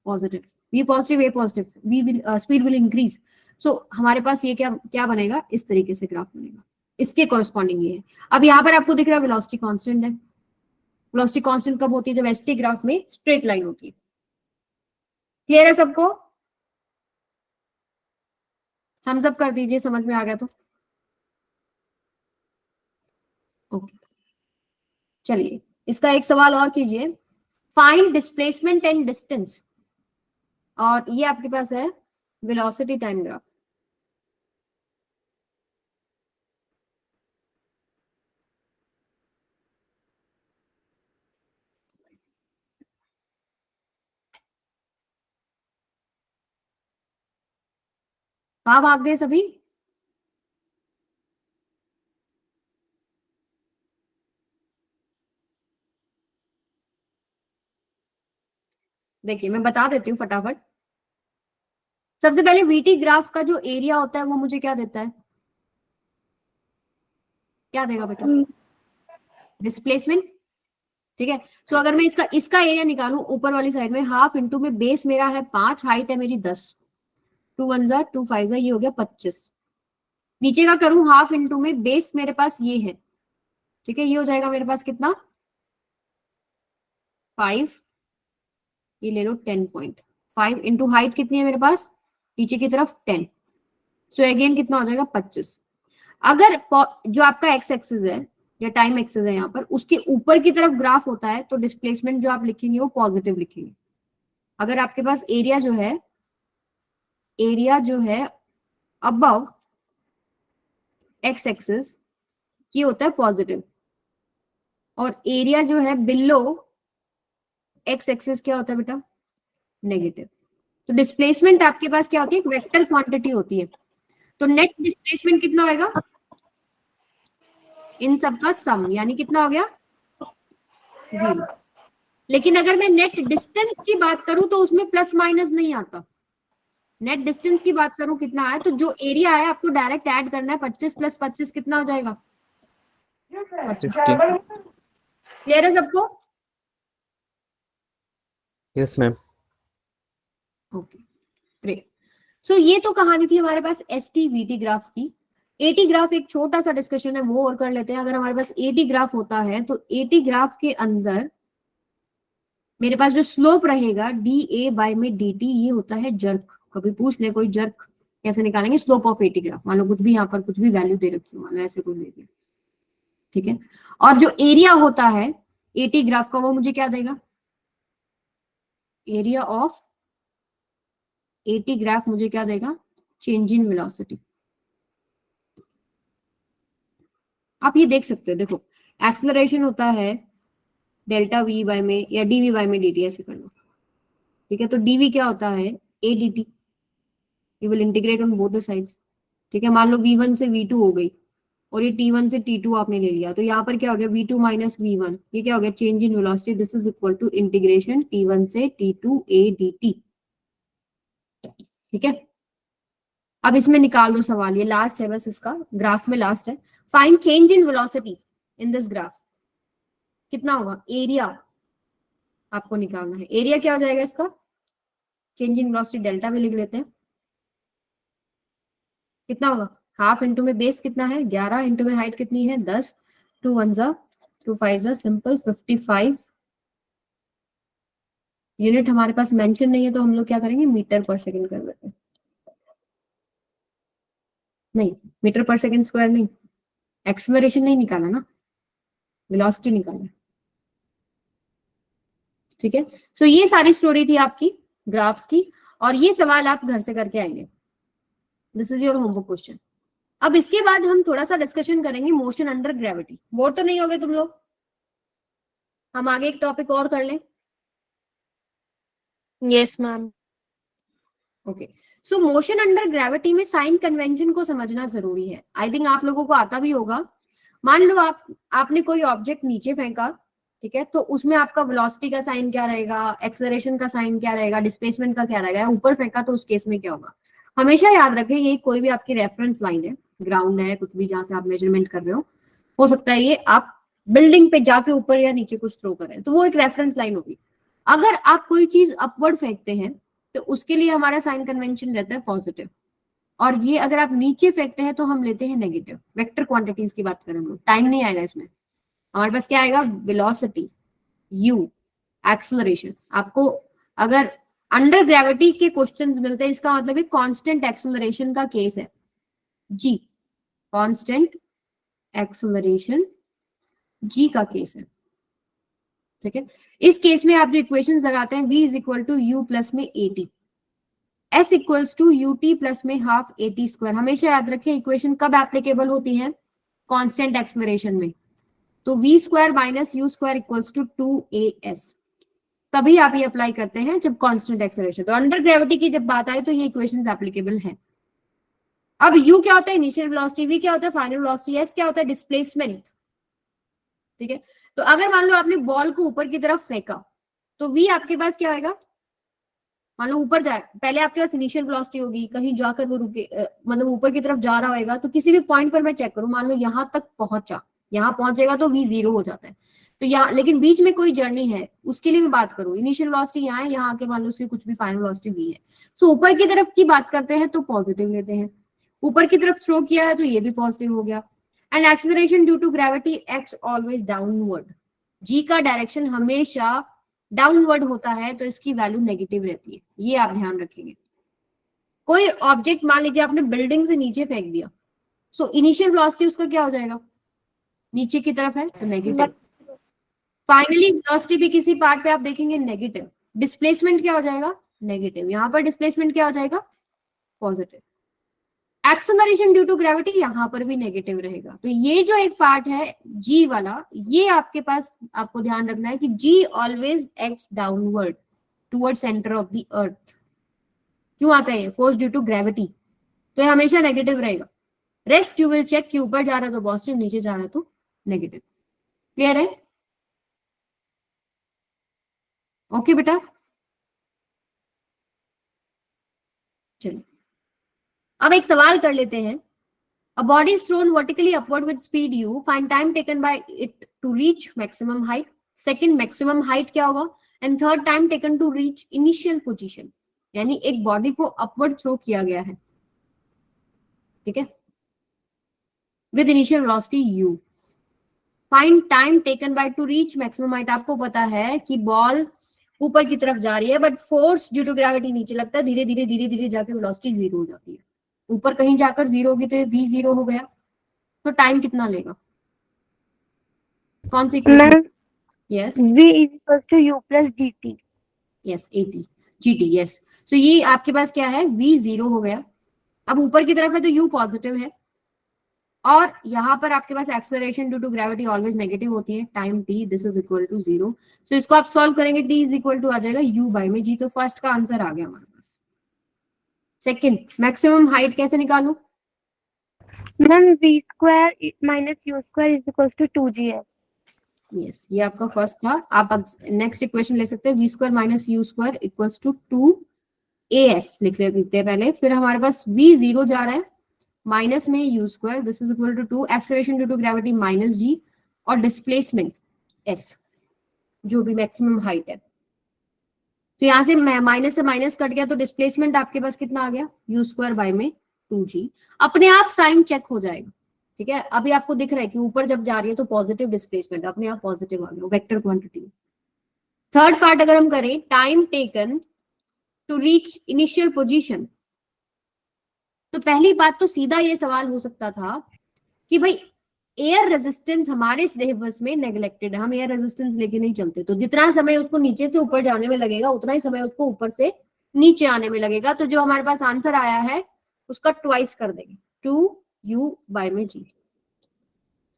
positive. V positive, A positive, V will speed will increase. So हमारे पास ये क्या क्या बनेगा, इस तरीके से ग्राफ बनेगा, इसके कॉरस्पॉन्डिंग ये है। अब यहाँ पर आपको दिख रहा है वेलोसिटी कांस्टेंट है। वेलोसिटी कांस्टेंट कब होती है, जब एसटी ग्राफ में स्ट्रेट लाइन होती है। क्लियर है सबको? थम्स अप कर दीजिए समझ में आ गया तो। ओके चलिए, इसका एक सवाल और कीजिए, फाइंड डिस्प्लेसमेंट एंड डिस्टेंस। और ये आपके पास है वेलोसिटी टाइम ग्राफ। कहाँ भाग गए सभी? देखिए मैं बता देती हूँ फटाफट। सबसे पहले वीटी ग्राफ का जो एरिया होता है वो मुझे क्या देता है, क्या देगा बेटा, डिस्प्लेसमेंट, ठीक है। सो अगर मैं इसका एरिया निकालूं ऊपर वाली साइड में, हाफ इंटू में बेस मेरा है 5, हाइट है मेरी 10, 2 1 जा 2 5 जा, ये हो गया 25। नीचे का करूं हाफ इंटू में बेस मेरे पास ये है, ठीक है, ये हो जाएगा मेरे पास कितना 5, ये ले लो 10.5 इंटू हाइट कितनी है मेरे पास नीचे की तरफ 10, सो अगेन कितना हो जाएगा 25। अगर जो आपका एक्स एक्सिस है या टाइम एक्सिस है यहाँ पर, उसके ऊपर की तरफ ग्राफ होता है तो डिस्प्लेसमेंट जो आप लिखेंगे वो पॉजिटिव लिखेंगे। अगर आपके पास एरिया जो है अबव एक्स एक्सिस ये होता है पॉजिटिव, और एरिया जो है बिलो एक्स एक्सिस क्या होता है बेटा, नेगेटिव। तो डिस्प्लेसमेंट आपके पास क्या होती है, एक वेक्टर क्वांटिटी होती है। तो नेट डिस्प्लेसमेंट कितना होगा, इन सबका सम, यानी कितना हो गया 0। लेकिन अगर मैं नेट डिस्टेंस की बात करूं तो उसमें प्लस माइनस नहीं आता। नेट डिस्टेंस की बात करूं कितना आया, तो जो एरिया है आपको डायरेक्ट ऐड करना है, 25 प्लस 25 कितना हो जाएगा 50। 50। क्लियर है सबको? Yes ma'am. Okay great. So ये तो कहानी थी हमारे पास एसटी वीटी ग्राफ की। एटी ग्राफ एक छोटा सा डिस्कशन है, वो और कर लेते हैं। अगर हमारे पास एटी ग्राफ होता है तो एटी ग्राफ के अंदर मेरे पास जो स्लोप रहेगा डी ए बाय में डी टी, ये होता है जर्क। कभी पूछ ले कोई जर्क कैसे निकालेंगे, स्लोप ऑफ एटी ग्राफ। मान लो कुछ भी यहाँ पर कुछ भी वैल्यू दे रखी हो, मान लो ऐसे कुछ दे दिया, ठीक है। और जो एरिया होता है एटी ग्राफ का, वो मुझे क्या देगा, एरिया ऑफ एटी ग्राफ मुझे क्या देगा, चेंज इन वेलोसिटी। आप ये देख सकते हो, देखो एक्सेलरेशन होता है डेल्टा वी बाय में या डीवी बाय में डी टी, ऐसे कर लो, ठीक है। तो डीवी क्या होता है, A D T, you will integrate on both the sides, ठीक है। मान लो V1 से V2 हो गई और ये T1 से T2 आपने ले लिया, तो यहाँ पर क्या हो गया, V2 माइनस V1, ये क्या हो गया, change in velocity. This is equal to integration T1 से T2 A dt, ठीक है। अब इसमें निकाल दो सवाल, ये लास्ट है बस, इसका ग्राफ में लास्ट है। Find change in velocity in this graph. कितना होगा, एरिया आपको निकालना है। एरिया क्या हो जाएगा इसका, चेंज इन वेलोसिटी डेल्टा भी लिख लेते हैं। कितना होगा, हाफ इंटू में बेस कितना है 11, इंटू में हाइट कितनी है 10, 2 1 जा 2 5 जा सिंपल 55 यूनिट। हमारे पास मेंशन नहीं है तो हम लोग क्या करेंगे, मीटर पर सेकंड कर देते हैं। नहीं, मीटर पर सेकंड स्क्वायर नहीं, एक्सेलरेशन नहीं निकाला ना, वेलोसिटी निकाला, ठीक है। सो ये सारी स्टोरी थी आपकी ग्राफ्स की, और ये सवाल आप घर से करके आएंगे। This is your homework question. अब इसके बाद हम थोड़ा सा डिस्कशन करेंगे मोशन अंडर ग्रेविटी। बोर तो नहीं होगे तुम लोग, हम आगे एक टॉपिक और कर लें। Yes, ma'am. ओके, सो मोशन अंडर ग्रेविटी में साइन कन्वेंशन को समझना जरूरी है। आई थिंक आप लोगों को आता भी होगा। मान लो आपने कोई ऑब्जेक्ट नीचे फेंका, ठीक है, तो उसमें आपका वेलोसिटी का साइन क्या रहेगा, एक्सेलरेशन का साइन क्या रहेगा, डिस्प्लेसमेंट का क्या रहेगा। ऊपर फेंका तो उस केस में क्या होगा, हमेशा याद रखें ये कोई भी आपकी रेफरेंस लाइन है, ग्राउंड है, कुछ भी जहां से आप मेजरमेंट कर रहे हो सकता है ये आप बिल्डिंग पे जाके ऊपर या नीचे कुछ थ्रो करें, तो वो एक रेफरेंस लाइन होगी। अगर आप कोई चीज अपवर्ड फेंकते हैं तो उसके लिए हमारा साइन कन्वेंशन रहता है पॉजिटिव, और ये अगर आप नीचे फेंकते हैं तो हम लेते हैं नेगेटिव। वेक्टर क्वांटिटीज की बात करें हम लोग, टाइम नहीं आएगा इसमें, हमारे पास क्या आएगा, वेलोसिटी, यू, एक्सेलरेशन। आपको अगर अंडर ग्रेविटी के क्वेश्चंस मिलते हैं, इसका मतलब है कांस्टेंट एक्सेलरेशन का केस है जी, कांस्टेंट एक्सेलरेशन जी का केस है, ठीक है। इस केस में आप जो इक्वेशंस लगाते हैं, v is equal to U plus में AT, s equals to U T plus में हाफ एटी स्क्वायर। हमेशा याद रखें इक्वेशन कब एप्लीकेबल होती है, कांस्टेंट एक्सेलरेशन में। तो v square minus u square equals to 2as, तभी आप ये अप्लाई करते हैं जब कांस्टेंट एक्सेलरेशन। तो अंडर ग्रेविटी की जब बात आए तो ये इक्वेशंस एप्लीकेबल हैं। अब u क्या होता है, इनिशियल वेलोसिटी, v क्या होता है, फाइनल वेलोसिटी, s क्या होता है, डिस्प्लेसमेंट, ठीक है। तो अगर मान लो आपने बॉल को ऊपर की तरफ फेंका तो v आपके पास क्या आएगा, मान लो ऊपर जाए, पहले आपके पास इनिशियल वेलोसिटी होगी, कहीं जाकर वो रुके, मतलब ऊपर की तरफ जा रहा होगा। तो किसी भी पॉइंट पर मैं चेक करूं, मान लो यहाँ तक पहुंचा, यहाँ पहुंचेगा तो v 0 हो जाता है। तो यहाँ लेकिन बीच में कोई जर्नी है, उसके लिए मैं बात करूं, इनिशियल वेलोसिटी यहाँ है, यहाँ आके मान लो उसकी कुछ भी फाइनल वेलोसिटी v है। सो ऊपर की तरफ की बात करते हैं तो पॉजिटिव लेते हैं, ऊपर की तरफ थ्रो किया है तो ये भी पॉजिटिव हो गया। And acceleration due to gravity एक्स ऑलवेज डाउनवर्ड, जी का डायरेक्शन हमेशा डाउनवर्ड होता है, तो इसकी वैल्यू नेगेटिव रहती है, ये आप ध्यान रखेंगे। कोई ऑब्जेक्ट मान लीजिए आपने बिल्डिंग से नीचे फेंक दिया, सो इनिशियल वेलोसिटी उसका क्या हो जाएगा, नीचे की तरफ है तो नेगेटिव, फाइनली वेलोसिटी भी किसी पार्ट पे आप देखेंगे नेगेटिव, डिस्प्लेसमेंट क्या हो जाएगा, नेगेटिव, यहाँ पर डिस्प्लेसमेंट क्या हो जाएगा, positive. Acceleration due to gravity यहाँ पर भी नेगेटिव रहेगा। तो ये जो एक पार्ट है जी वाला, ये आपके पास आपको ध्यान रखना है कि G always acts downward toward centre of the earth. क्यों आता है, फोर्स ड्यू टू ग्रेविटी, तो ये हमेशा नेगेटिव रहेगा। रेस्ट यू विल चेक कि ऊपर जा रहा है तो पॉजिटिव, नीचे जा रहा है तो नेगेटिव। क्लियर है, ओके बेटा, चलिए अब एक सवाल कर लेते हैं। A body is thrown vertically upward with speed u. Find time taken by it to reach maximum height. Second, maximum height क्या होगा? And third, time taken to reach initial position. यानी एक बॉडी को अपवर्ड थ्रो किया गया है, ठीक है। With initial velocity u। Find time taken by two reach maximum height. आपको पता है कि बॉल ऊपर की तरफ जा रही है but force due to gravity नीचे लगता है, धीरे धीरे धीरे धीरे जाके वेलोसिटी 0 हो जाती है। ऊपर कहीं जाकर 0 होगी तो v 0 हो गया। तो टाइम कितना लेगा? कौन सी equation? Ma'am yes v is equals to u plus dt। Yes AT GT yes. So ये आपके पास क्या है? v 0 हो गया। अब ऊपर की तरफ है तो u पॉजिटिव है, और यहाँ पर आपके पास acceleration due to gravity always negative होती है। Time t this is equal to 0। So इसको आप सॉल्व करेंगे, t इज इक्वल टू आ जाएगा u बाई में g। तो फर्स्ट का आंसर आ गया हमारे पास। सेकंड, मैक्सिमम हाइट कैसे निकालूं? Ma'am v square minus u square is equals to 2gf। Yes ये आपका फर्स्ट था। आप नेक्स्ट इक्वेशन ले सकते हैं, v square minus u square equals to 2as लिख लेते हैं पहले। फिर हमारे पास v 0 जा रहा है, माइनस में u square, this is equal to 2, acceleration due to gravity minus g, और डिस्प्लेसमेंट s जो भी मैक्सिमम हाइट है। तो यहाँ से माइनस से माइनस कट गया तो डिस्प्लेसमेंट आपके पास कितना आ गया? यू स्क्वायर बाय में 2g। अपने आप साइन चेक हो जाएगा, ठीक है। अभी आपको दिख रहा है कि ऊपर जब जा रही है तो पॉजिटिव डिस्प्लेसमेंट, अपने आप पॉजिटिव आ गया, वेक्टर क्वांटिटी। थर्ड पार्ट अगर हम करें, time taken to reach initial position, तो पहली बात तो सीधा ये सवाल हो सकता था कि भाई एयर रेजिस्टेंस हमारे सिलेबस में नेग्लेक्टेड है, हम एयर रेजिस्टेंस लेके नहीं चलते, तो जितना समय उसको नीचे से ऊपर जाने में लगेगा उतना ही समय उसको ऊपर से नीचे आने में लगेगा। तो जो हमारे पास आंसर आया है उसका ट्वाइस कर देंगे, 2u बाय में g।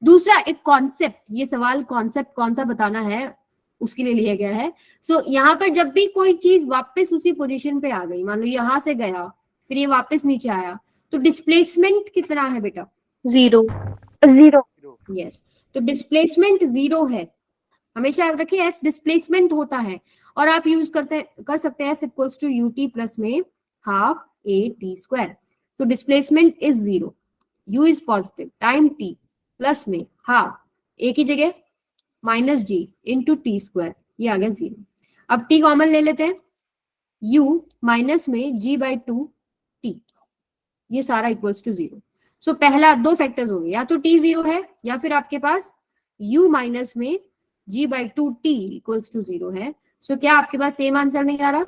दूसरा एक कॉन्सेप्ट, ये सवाल कॉन्सेप्ट कौन सा बताना है उसके लिए लिया गया है। सो यहाँ पर जब भी कोई चीज वापस उसी पोजीशन पे आ गई, मान लो यहां से गया फिर ये वापस नीचे आया, तो डिस्प्लेसमेंट कितना है बेटा? 0। 0। यस, तो डिस्प्लेसमेंट 0 है। हमेशा याद रखिए एस डिस्प्लेसमेंट होता है, और आप यूज कर सकते हैं s equals to U T plus में हाफ ए टी स्क्वायर। तो displacement is 0, u is positive, time t plus में हाफ ए की जगह minus g into t square, ये आ गया 0। अब t कॉमन ले लेते हैं, u माइनस में g बाई 2 t, ये सारा इक्वल्स टू 0। सो पहला दो फैक्टर्स हो गए, या तो t 0 है या फिर आपके पास u माइनस में g by 2 t equals to 0 है। सो क्या आपके पास सेम आंसर नहीं आ रहा?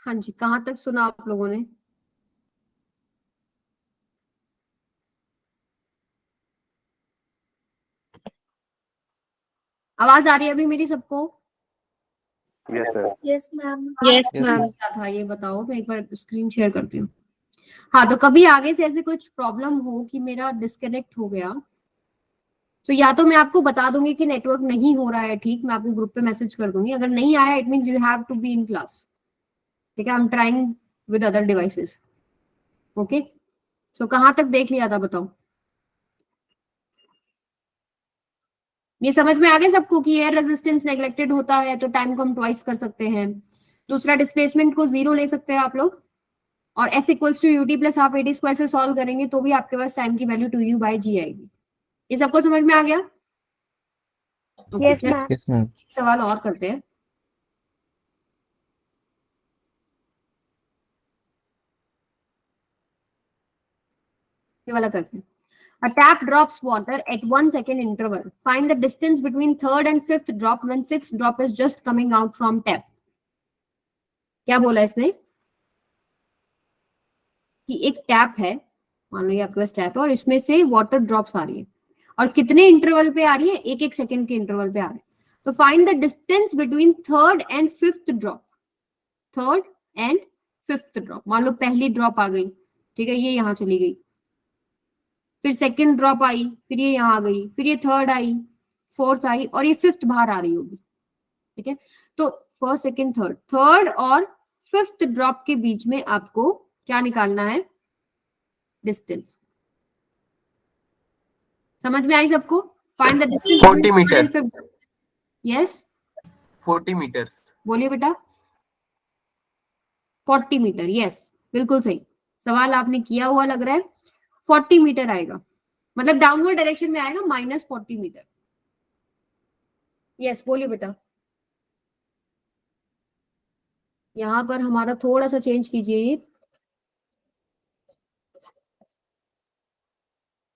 हाँ जी, कहाँ तक सुना आप लोगों ने? आवाज आ रही है अभी मेरी सबको? Yes, sir. Yes, ma'am. Yes, Yes, ma'am. ma'am. क्या था ये बताओ, मैं एक बार स्क्रीन शेयर करती हूँ। हाँ, तो कभी आगे से ऐसे कुछ प्रॉब्लम हो कि मेरा डिस्कनेक्ट हो गया, तो या तो मैं आपको बता दूंगी कि नेटवर्क नहीं हो रहा है ठीक, मैं आपको ग्रुप पे मैसेज कर दूंगी। अगर नहीं आया it means you have to be in class, ठीक है? I am trying with other devices. Okay, so कहाँ तक देख लिया था बताओ? ये समझ में आ गया सबको कि एयर रेजिस्टेंस नेग्लेक्टेड होता है तो टाइम को हम ट्वाइस कर सकते हैं। दूसरा, डिस्प्लेसमेंट को 0 ले सकते हैं आप लोग, और s equals to u t plus half eighty square से सॉल्व करेंगे तो भी आपके पास टाइम की वैल्यू 2u बाई जी आएगी। ये सबको समझ में आ गया? Okay, Yes, चलिए ma'am. Yes, ma'am. सवाल और करते हैं। ये वाला करते हैं। A tap drops water at 1 second interval. Find the distance between third and fifth drop when sixth drop is just coming out from tap. क्या बोला इसने कि एक टैप है, मान लो ये आपके पास टैप है और इसमें से वाटर ड्रॉप्स आ रही है, और कितने इंटरवल पे आ रही है? 1-1 सेकंड के इंटरवल पे आ रही है। तो find the distance between third and fifth drop. Third and fifth drop, मान लो पहली ड्रॉप आ गई, ठीक है, ये यहाँ चली गई, फिर सेकंड ड्रॉप आई, फिर ये यहाँ आ गई, फिर ये थर्ड आई, फोर्थ आई, और ये फिफ्थ बाहर आ रही होगी, ठीक है? तो फर्स्ट सेकंड थर्ड, थर्ड और फिफ्थ ड्रॉप के बीच में आपको क्या निकालना है? डिस्टेंस। समझ में आई सबको? Find the distance 40 metre. Yes, 40 meters. बोलिए बेटा। 40 मीटर, यस, बिल्कुल सही सवाल आपने किया हुआ लग रहा है। 40 मीटर आएगा, मतलब डाउनवर्ड डायरेक्शन में आएगा, -40 मीटर। यस, बोलिए बेटा। यहां पर हमारा थोड़ा सा चेंज कीजिए।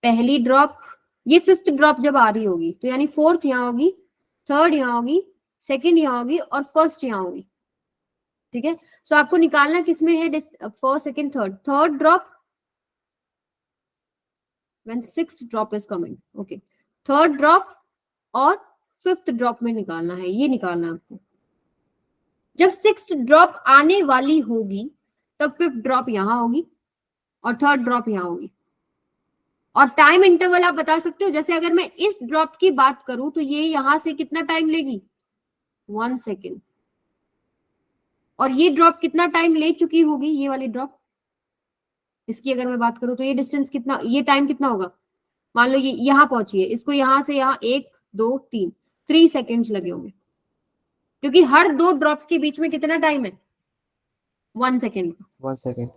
पहली ड्रॉप, ये फिफ्थ ड्रॉप जब आ रही होगी तो यानी फोर्थ यहाँ होगी, थर्ड यहाँ होगी, सेकंड यहाँ होगी और फर्स्ट यहाँ होगी, ठीक है? सो आपको निकालना किसमें है? First second third. Third drop when sixth drop is coming, okay, third drop और फिफ्थ ड्रॉप में निकालना है, ये निकालना है आपको। जब सिक्स्थ ड्रॉप आने वाली होगी तब फिफ्थ ड्रॉप यहाँ होगी और थर्ड ड्रॉप यहाँ होगी। और टाइम इंटरवल आप बता सकते हो, जैसे अगर मैं इस ड्रॉप की बात करूं तो ये यहां से कितना टाइम लेगी? 1 सेकेंड। और ये ड्रॉप कितना टाइम ले चुकी होगी? ये वाली ड्रॉप, इसकी अगर मैं बात करूं तो ये डिस्टेंस कितना, ये टाइम कितना होगा? मान लो ये यहां पहुंची है, इसको यहां से यहां 1 2 3 सेकेंड्स लगे होंगे, क्योंकि हर दो ड्रॉप्स के बीच में कितना टाइम है? 1 सेकेंड का, 1 second.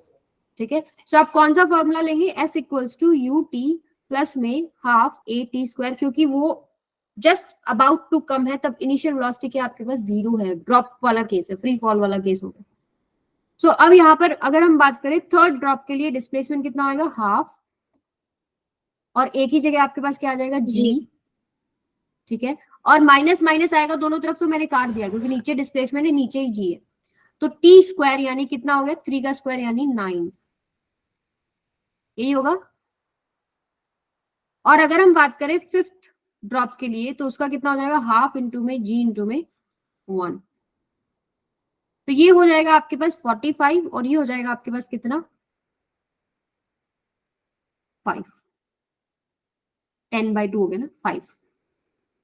ठीक है? सो आप कौन सा फॉर्मूला लेंगे? s equals to U T plus में हाफ ए टी स्क्वायर, क्योंकि वो जस्ट अबाउट टू कम है, तब इनिशियल वेलोसिटी के आपके पास 0 है, ड्रॉप वाला केस है, फ्री फॉल वाला केस होगा। सो अब यहाँ पर अगर हम बात करें थर्ड ड्रॉप के लिए, डिस्प्लेसमेंट कितना होगा? हाफ, और एक ही जगह आपके पास क्या आ जाएगा? जी, ठीक है? और माइनस माइनस आएगा दोनों तरफ, तो मैंने काट दिया क्योंकि नीचे डिस्प्लेसमेंट है, नीचे ही जी है। तो टी स्क्वायर यानी कितना हो गया? 3 का स्क्वायर यानी 9, यही होगा। और अगर हम बात करें फिफ्थ ड्रॉप के लिए तो उसका कितना हो जाएगा? हाफ इंटू में जी इंटू में 1, तो ये हो जाएगा आपके पास 45, और ये हो जाएगा आपके पास कितना? 5, 10/2 हो गया ना, 5,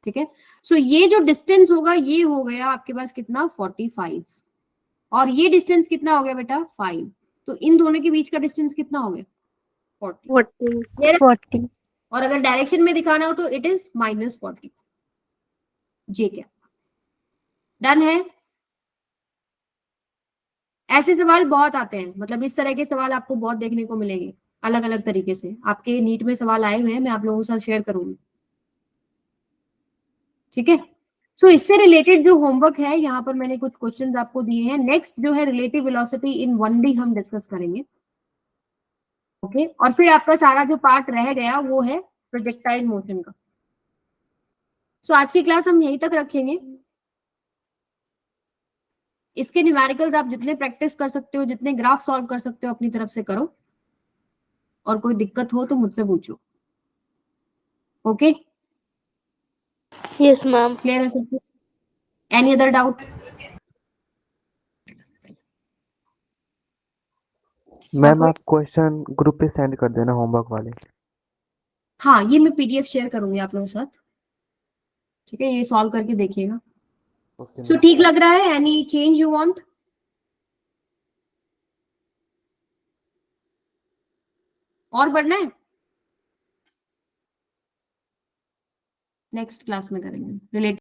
ठीक है? सो ये जो डिस्टेंस होगा ये हो गया आपके पास कितना? 45, और ये डिस्टेंस कितना हो गया बेटा? 5, तो इन दोनों के बीच का डिस्टेंस कितना हो गया? 40। 40. 40. और अगर डायरेक्शन में दिखाना हो तो it is -40, J cap. Done है? ऐसे सवाल बहुत आते हैं, मतलब इस तरह के सवाल आपको बहुत देखने को मिलेंगे, अलग अलग तरीके से आपके नीट में सवाल आए हुए हैं, मैं आप लोगों के साथ शेयर करूंगी, ठीक है? सो इससे रिलेटेड जो होमवर्क है, यहाँ पर मैंने कुछ क्वेश्चंस आपको दिए हैं। नेक्स्ट जो है रिलेटिव वेलोसिटी इन 1D हम डिस्कस करेंगे, ओके? और फिर आपका सारा जो पार्ट रह गया वो है प्रोजेक्टाइल मोशन का। सो आज की क्लास हम यहीं तक रखेंगे। इसके न्यूमेरिकल्स आप जितने प्रैक्टिस कर सकते हो, जितने ग्राफ सॉल्व कर सकते हो अपनी तरफ से करो, और कोई दिक्कत हो तो मुझसे पूछो। Okay, Yes, ma'am. क्लियर है सब? Any other doubt? मैम आप क्वेश्चन ग्रुप पे सेंड कर देना होमवर्क वाले। हाँ, ये मैं पीडीएफ शेयर करूंगी आप लोगों के साथ, ठीक है? ये सॉल्व करके देखिएगा। ओके सो ठीक लग रहा है? Any change you want? और बढ़ना है? नेक्स्ट क्लास में करेंगे रिलेटेड।